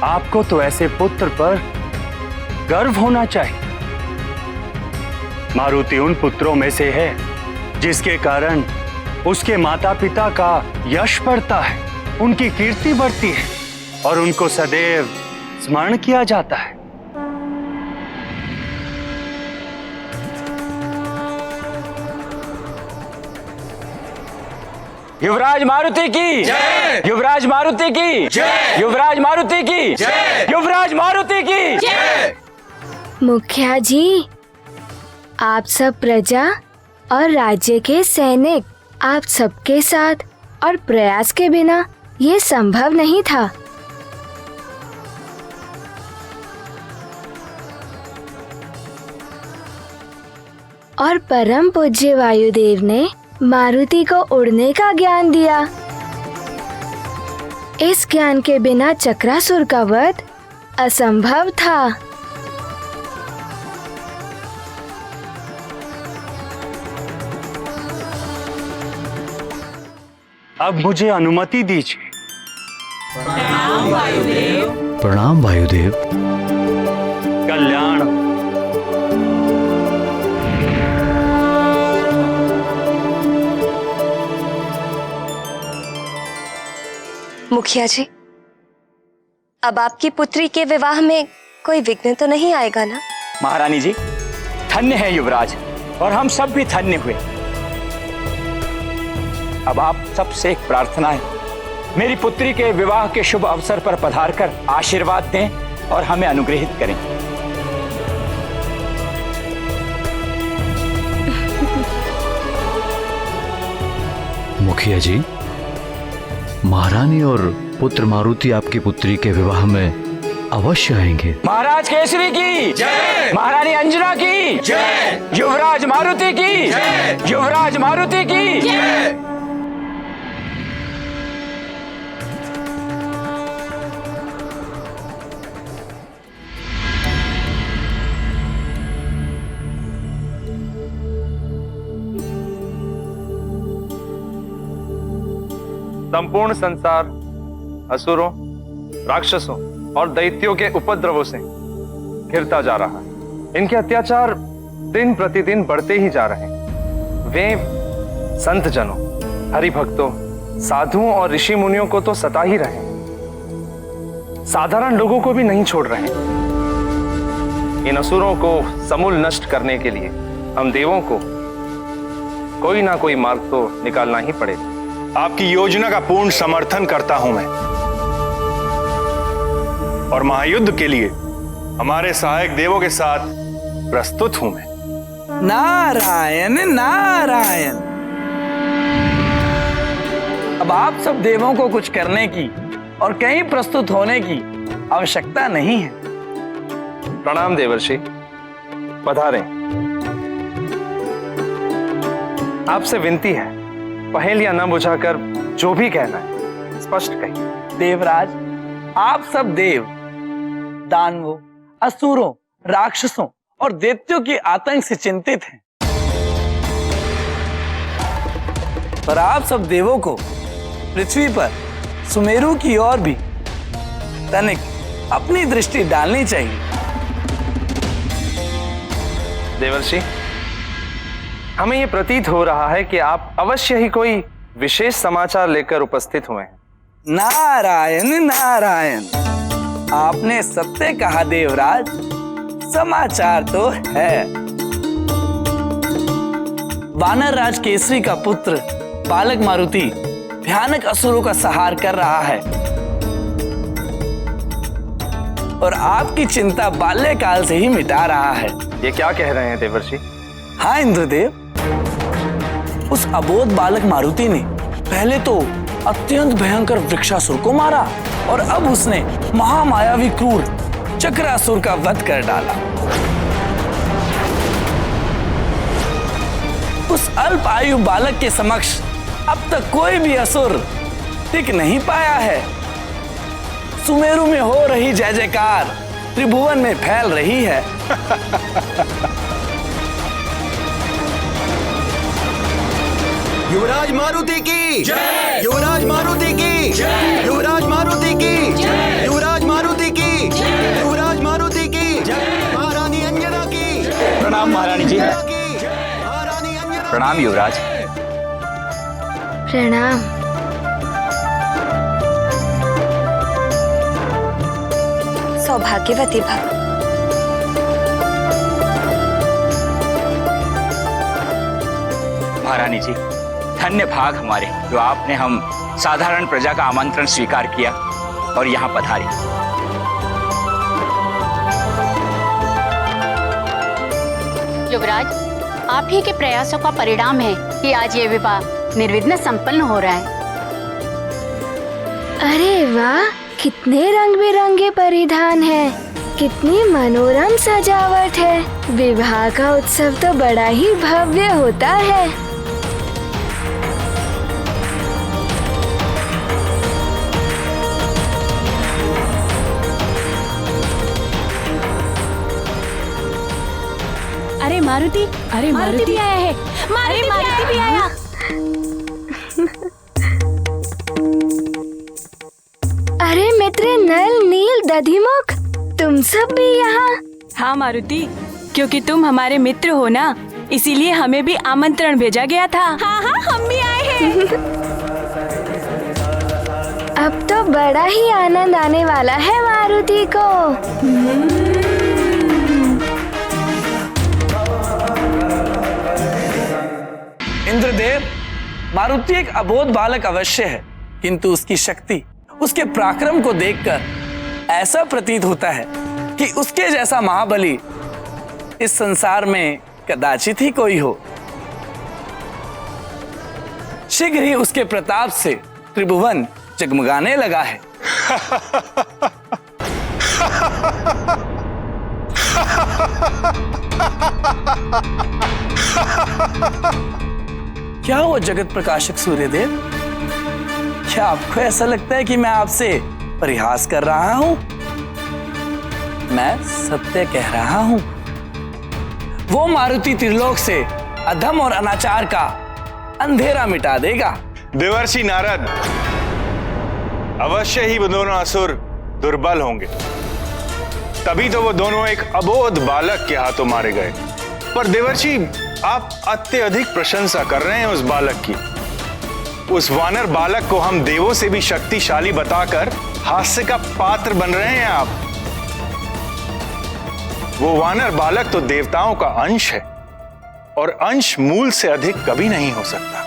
आपको तो ऐसे पुत्र पर गर्व होना चाहिए। मारुति उन पुत्रों में से है जिसके कारण उसके माता पिता का यश बढ़ता है, उनकी कीर्ति बढ़ती है और उनको सदैव स्मरण किया जाता है। युवराज मारुति की जय! युवराज मारुति की जय! युवराज मारुति की जय! युवराज मारुति की जय! मुखिया जी, आप सब प्रजा और राज्य के सैनिक, आप सबके साथ और प्रयास के बिना ये संभव नहीं था। और परम पूज्य वायुदेव ने मारुति को उड़ने का ज्ञान दिया। इस ज्ञान के बिना चक्रासुर का वध असंभव था। अब मुझे अनुमति दीजिए। प्रणाम वायुदेव। प्रणाम वायुदेव। कल्याण, मुखिया जी, अब आपकी पुत्री के विवाह में कोई विघ्न तो नहीं आएगा ना? महारानी जी, धन्य है युवराज और हम सब भी धन्य हुए। अब आप सबसे एक प्रार्थना है, मेरी पुत्री के विवाह के शुभ अवसर पर पधारकर आशीर्वाद दें और हमें अनुग्रहित करें। मुखिया जी, महारानी और पुत्र मारुति आपकी पुत्री के विवाह में अवश्य आएंगे। महाराज केसरी की जय! महारानी अंजना की जय! युवराज मारुति की जय! युवराज मारुति की जय! संपूर्ण संसार असुरों, राक्षसों और दैत्यों के उपद्रवों से घिरता जा रहा है। इनके अत्याचार दिन प्रतिदिन बढ़ते ही जा रहे हैं। वे संत जनों, हरि भक्तों, साधुओं और ऋषि मुनियों को तो सता ही रहे हैं, साधारण लोगों को भी नहीं छोड़ रहे हैं। इन असुरों को समूल नष्ट करने के लिए हम देवों को कोई ना कोई मार्ग तो निकालना ही पड़ेगा। आपकी योजना का पूर्ण समर्थन करता हूं मैं, और महायुद्ध के लिए हमारे सहायक देवों के साथ प्रस्तुत हूं मैं। नारायण नारायण। अब आप सब देवों को कुछ करने की और कहीं प्रस्तुत होने की आवश्यकता नहीं है। प्रणाम देवर्षि, पधारें। आपसे विनती है, पहेलियां न बुझाकर जो भी कहना है स्पष्ट कहिए। देवराज, आप सब देव दानवों, असुरों, राक्षसों और दैत्यों के आतंक से चिंतित हैं, पर आप सब देवों को पृथ्वी पर सुमेरु की ओर भी तनिक अपनी दृष्टि डालनी चाहिए। देवर्षि, हमें यह प्रतीत हो रहा है कि आप अवश्य ही कोई विशेष समाचार लेकर उपस्थित हुए हैं। नारायण नारायण, आपने सत्य कहा देवराज, समाचार तो है। वानर राज केसरी का पुत्र बालक मारुति भयानक असुरों का संहार कर रहा है, और आपकी चिंता बाल्यकाल से ही मिटा रहा है। ये क्या कह रहे हैं देवर्षि? हाँ इंद्रदेव, उस अबोध बालक मारुति ने पहले तो अत्यंत भयंकर वृक्षासुर को मारा, और अब उसने महामायावी क्रूर चक्रासुर का वध कर डाला। उस अल्प आयु बालक के समक्ष अब तक कोई भी असुर टिक नहीं पाया है। सुमेरु में हो रही जय जयकार त्रिभुवन में फैल रही है। युवराज मारुति की जय, युवराज मारुति की जय, युवराज मारुति की जय, युवराज मारुति की जय, युवराज मारुति की जय, महारानी अंजना की। प्रणाम महारानी जी। प्रणाम युवराज। प्रणाम। सौभाग्यवती भव। महारानी जी, धन्य भाग हमारे जो आपने हम साधारण प्रजा का आमंत्रण स्वीकार किया और यहाँ पधारी। युवराज, आप ही के प्रयासों का परिणाम है कि आज ये विवाह निर्विघ्न संपन्न हो रहा है। अरे वाह, कितने रंग बिरंगे परिधान हैं, कितनी मनोरम सजावट है। विवाह का उत्सव तो बड़ा ही भव्य होता है। अरे मारुति, अरे मारुति भी आया है। मारुति भी आया। अरे मित्र नल, नील, दधिमुख, तुम सब भी यहाँ? हाँ मारुति, क्योंकि तुम हमारे मित्र हो ना, इसीलिए हमें भी आमंत्रण भेजा गया था। हाँ हाँ, हम भी आए हैं। अब तो बड़ा ही आनंद आने वाला है मारुति को। इंद्रदेव, मारुति एक अबोध बालक अवश्य है, किंतु उसकी शक्ति, उसके पराक्रम को देखकर ऐसा प्रतीत होता है कि उसके जैसा महाबली इस संसार में कदाचित ही कोई हो। शीघ्र ही उसके प्रताप से त्रिभुवन जगमगाने लगा है। क्या वो जगत प्रकाशक सूर्यदेव, क्या आपको ऐसा लगता है कि मैं आपसे परिहास कर रहा हूं? मैं सत्य कह रहा हूं। वो मारुति त्रिलोक से अधम और अनाचार का अंधेरा मिटा देगा। देवर्षि नारद, अवश्य ही वो दोनों असुर दुर्बल होंगे, तभी तो वो दोनों एक अबोध बालक के हाथों मारे गए। पर देवर्षि, आप अत्यधिक प्रशंसा कर रहे हैं उस बालक की। उस वानर बालक को हम देवों से भी शक्तिशाली बताकर हास्य का पात्र बन रहे हैं आप। वो वानर बालक तो देवताओं का अंश है, और अंश मूल से अधिक कभी नहीं हो सकता।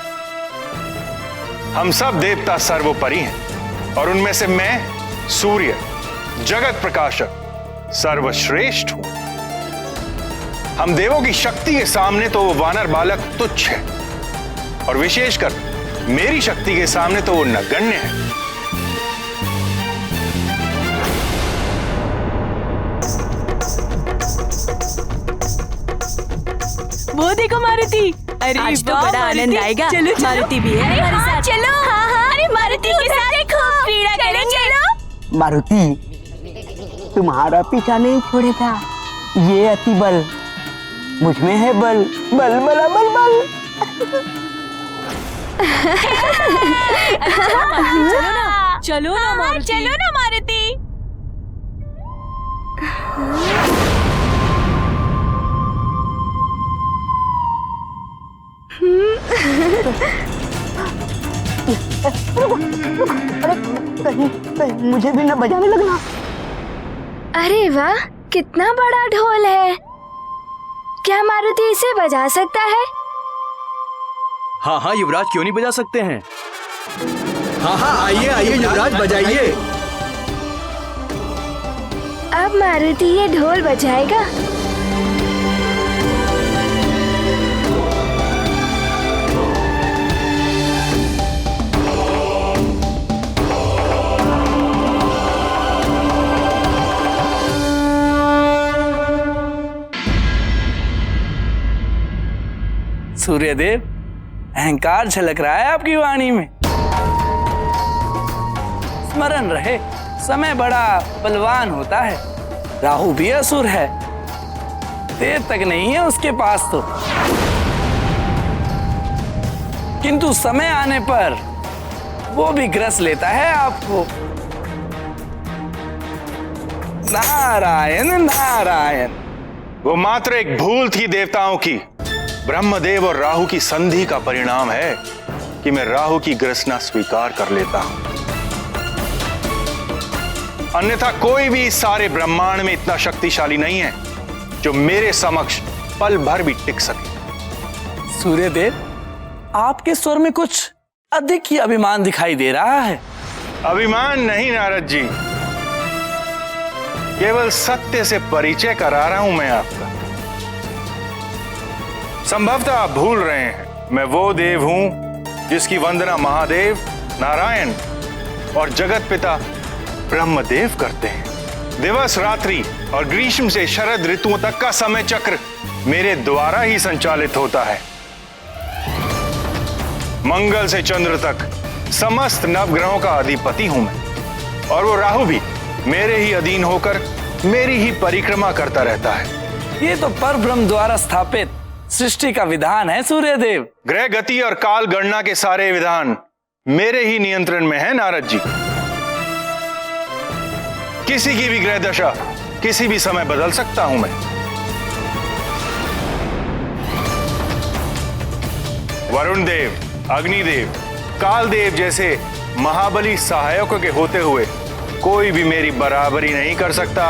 हम सब देवता सर्वोपरि हैं, और उनमें से मैं सूर्य, जगत प्रकाशक, सर्वश्रेष्ठ हूं। हम देवों की शक्ति के सामने तो वो वानर बालक तुच्छ है, और विशेषकर मेरी शक्ति के सामने तो वो नगण्य है। वो देखो मारुति, अरे आज तो बड़ा आनंद आएगा। चलो मारुति भी है हमारे साथ। चलो हाँ, अरे मारुति के साथ देखो क्रीड़ा करेंगे। चलो मारुति, तुम्हारा पीछा नहीं छोड़ेगा। ये अति बल मुझ में है, बल बल बल बल बल। चलो ना मारुति, चलो ना मारुति। अरे मुझे भी ना बजाने लगना। अरे वाह, कितना बड़ा ढोल है। क्या मारुति इसे बजा सकता है? हाँ हाँ युवराज, क्यों नहीं बजा सकते हैं। हाँ हाँ, आइए आइए युवराज, बजाइए। अब मारुति ये ढोल बजाएगा। सूर्यदेव, अहंकार झलक रहा है आपकी वाणी में। स्मरण रहे, समय बड़ा बलवान होता है। राहु भी असुर है, देर तक नहीं है उसके पास तो, किंतु समय आने पर वो भी ग्रस लेता है आपको। नारायण नारायण। वो मात्र एक भूल थी देवताओं की। ब्रह्मदेव और राहु की संधि का परिणाम है कि मैं राहु की ग्रसना स्वीकार कर लेता हूं। अन्यथा कोई भी इस सारे ब्रह्मांड में इतना शक्तिशाली नहीं है जो मेरे समक्ष पल भर भी टिक सके। सूर्यदेव, आपके स्वर में कुछ अधिक ही अभिमान दिखाई दे रहा है। अभिमान नहीं नारद जी, केवल सत्य से परिचय करा रहा हूं मैं आपका। संभवतः आप भूल रहे हैं, मैं वो देव हूं जिसकी वंदना महादेव, नारायण और जगत पिता ब्रह्मदेव करते हैं। दिवस रात्रि और ग्रीष्म से शरद ऋतुओं तक का समय चक्र मेरे द्वारा ही संचालित होता है। मंगल से चंद्र तक समस्त नवग्रहों का अधिपति हूं मैं, और वो राहु भी मेरे ही अधीन होकर मेरी ही परिक्रमा करता रहता है। ये तो परब्रह्म द्वारा स्थापित सृष्टि का विधान है सूर्यदेव। ग्रह गति और काल गणना के सारे विधान मेरे ही नियंत्रण में है नारद जी। किसी की भी ग्रह दशा किसी भी समय बदल सकता हूं मैं। वरुण देव, अग्निदेव, कालदेव जैसे महाबली सहायकों के होते हुए कोई भी मेरी बराबरी नहीं कर सकता,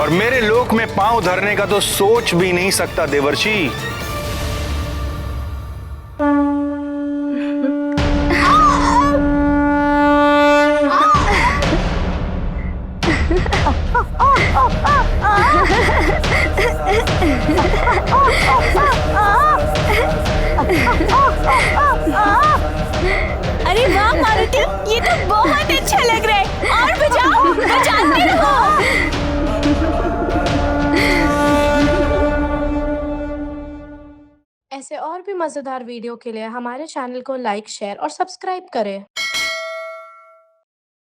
और मेरे लोक में पांव धरने का तो सोच भी नहीं सकता देवर्षि। अरे वाह मारुति, ये तो बहुत अच्छा लग रहा है। और बजाओ, बजाते रहो। ऐसे और भी मजेदार वीडियो के लिए हमारे चैनल को लाइक, शेयर और सब्सक्राइब करें।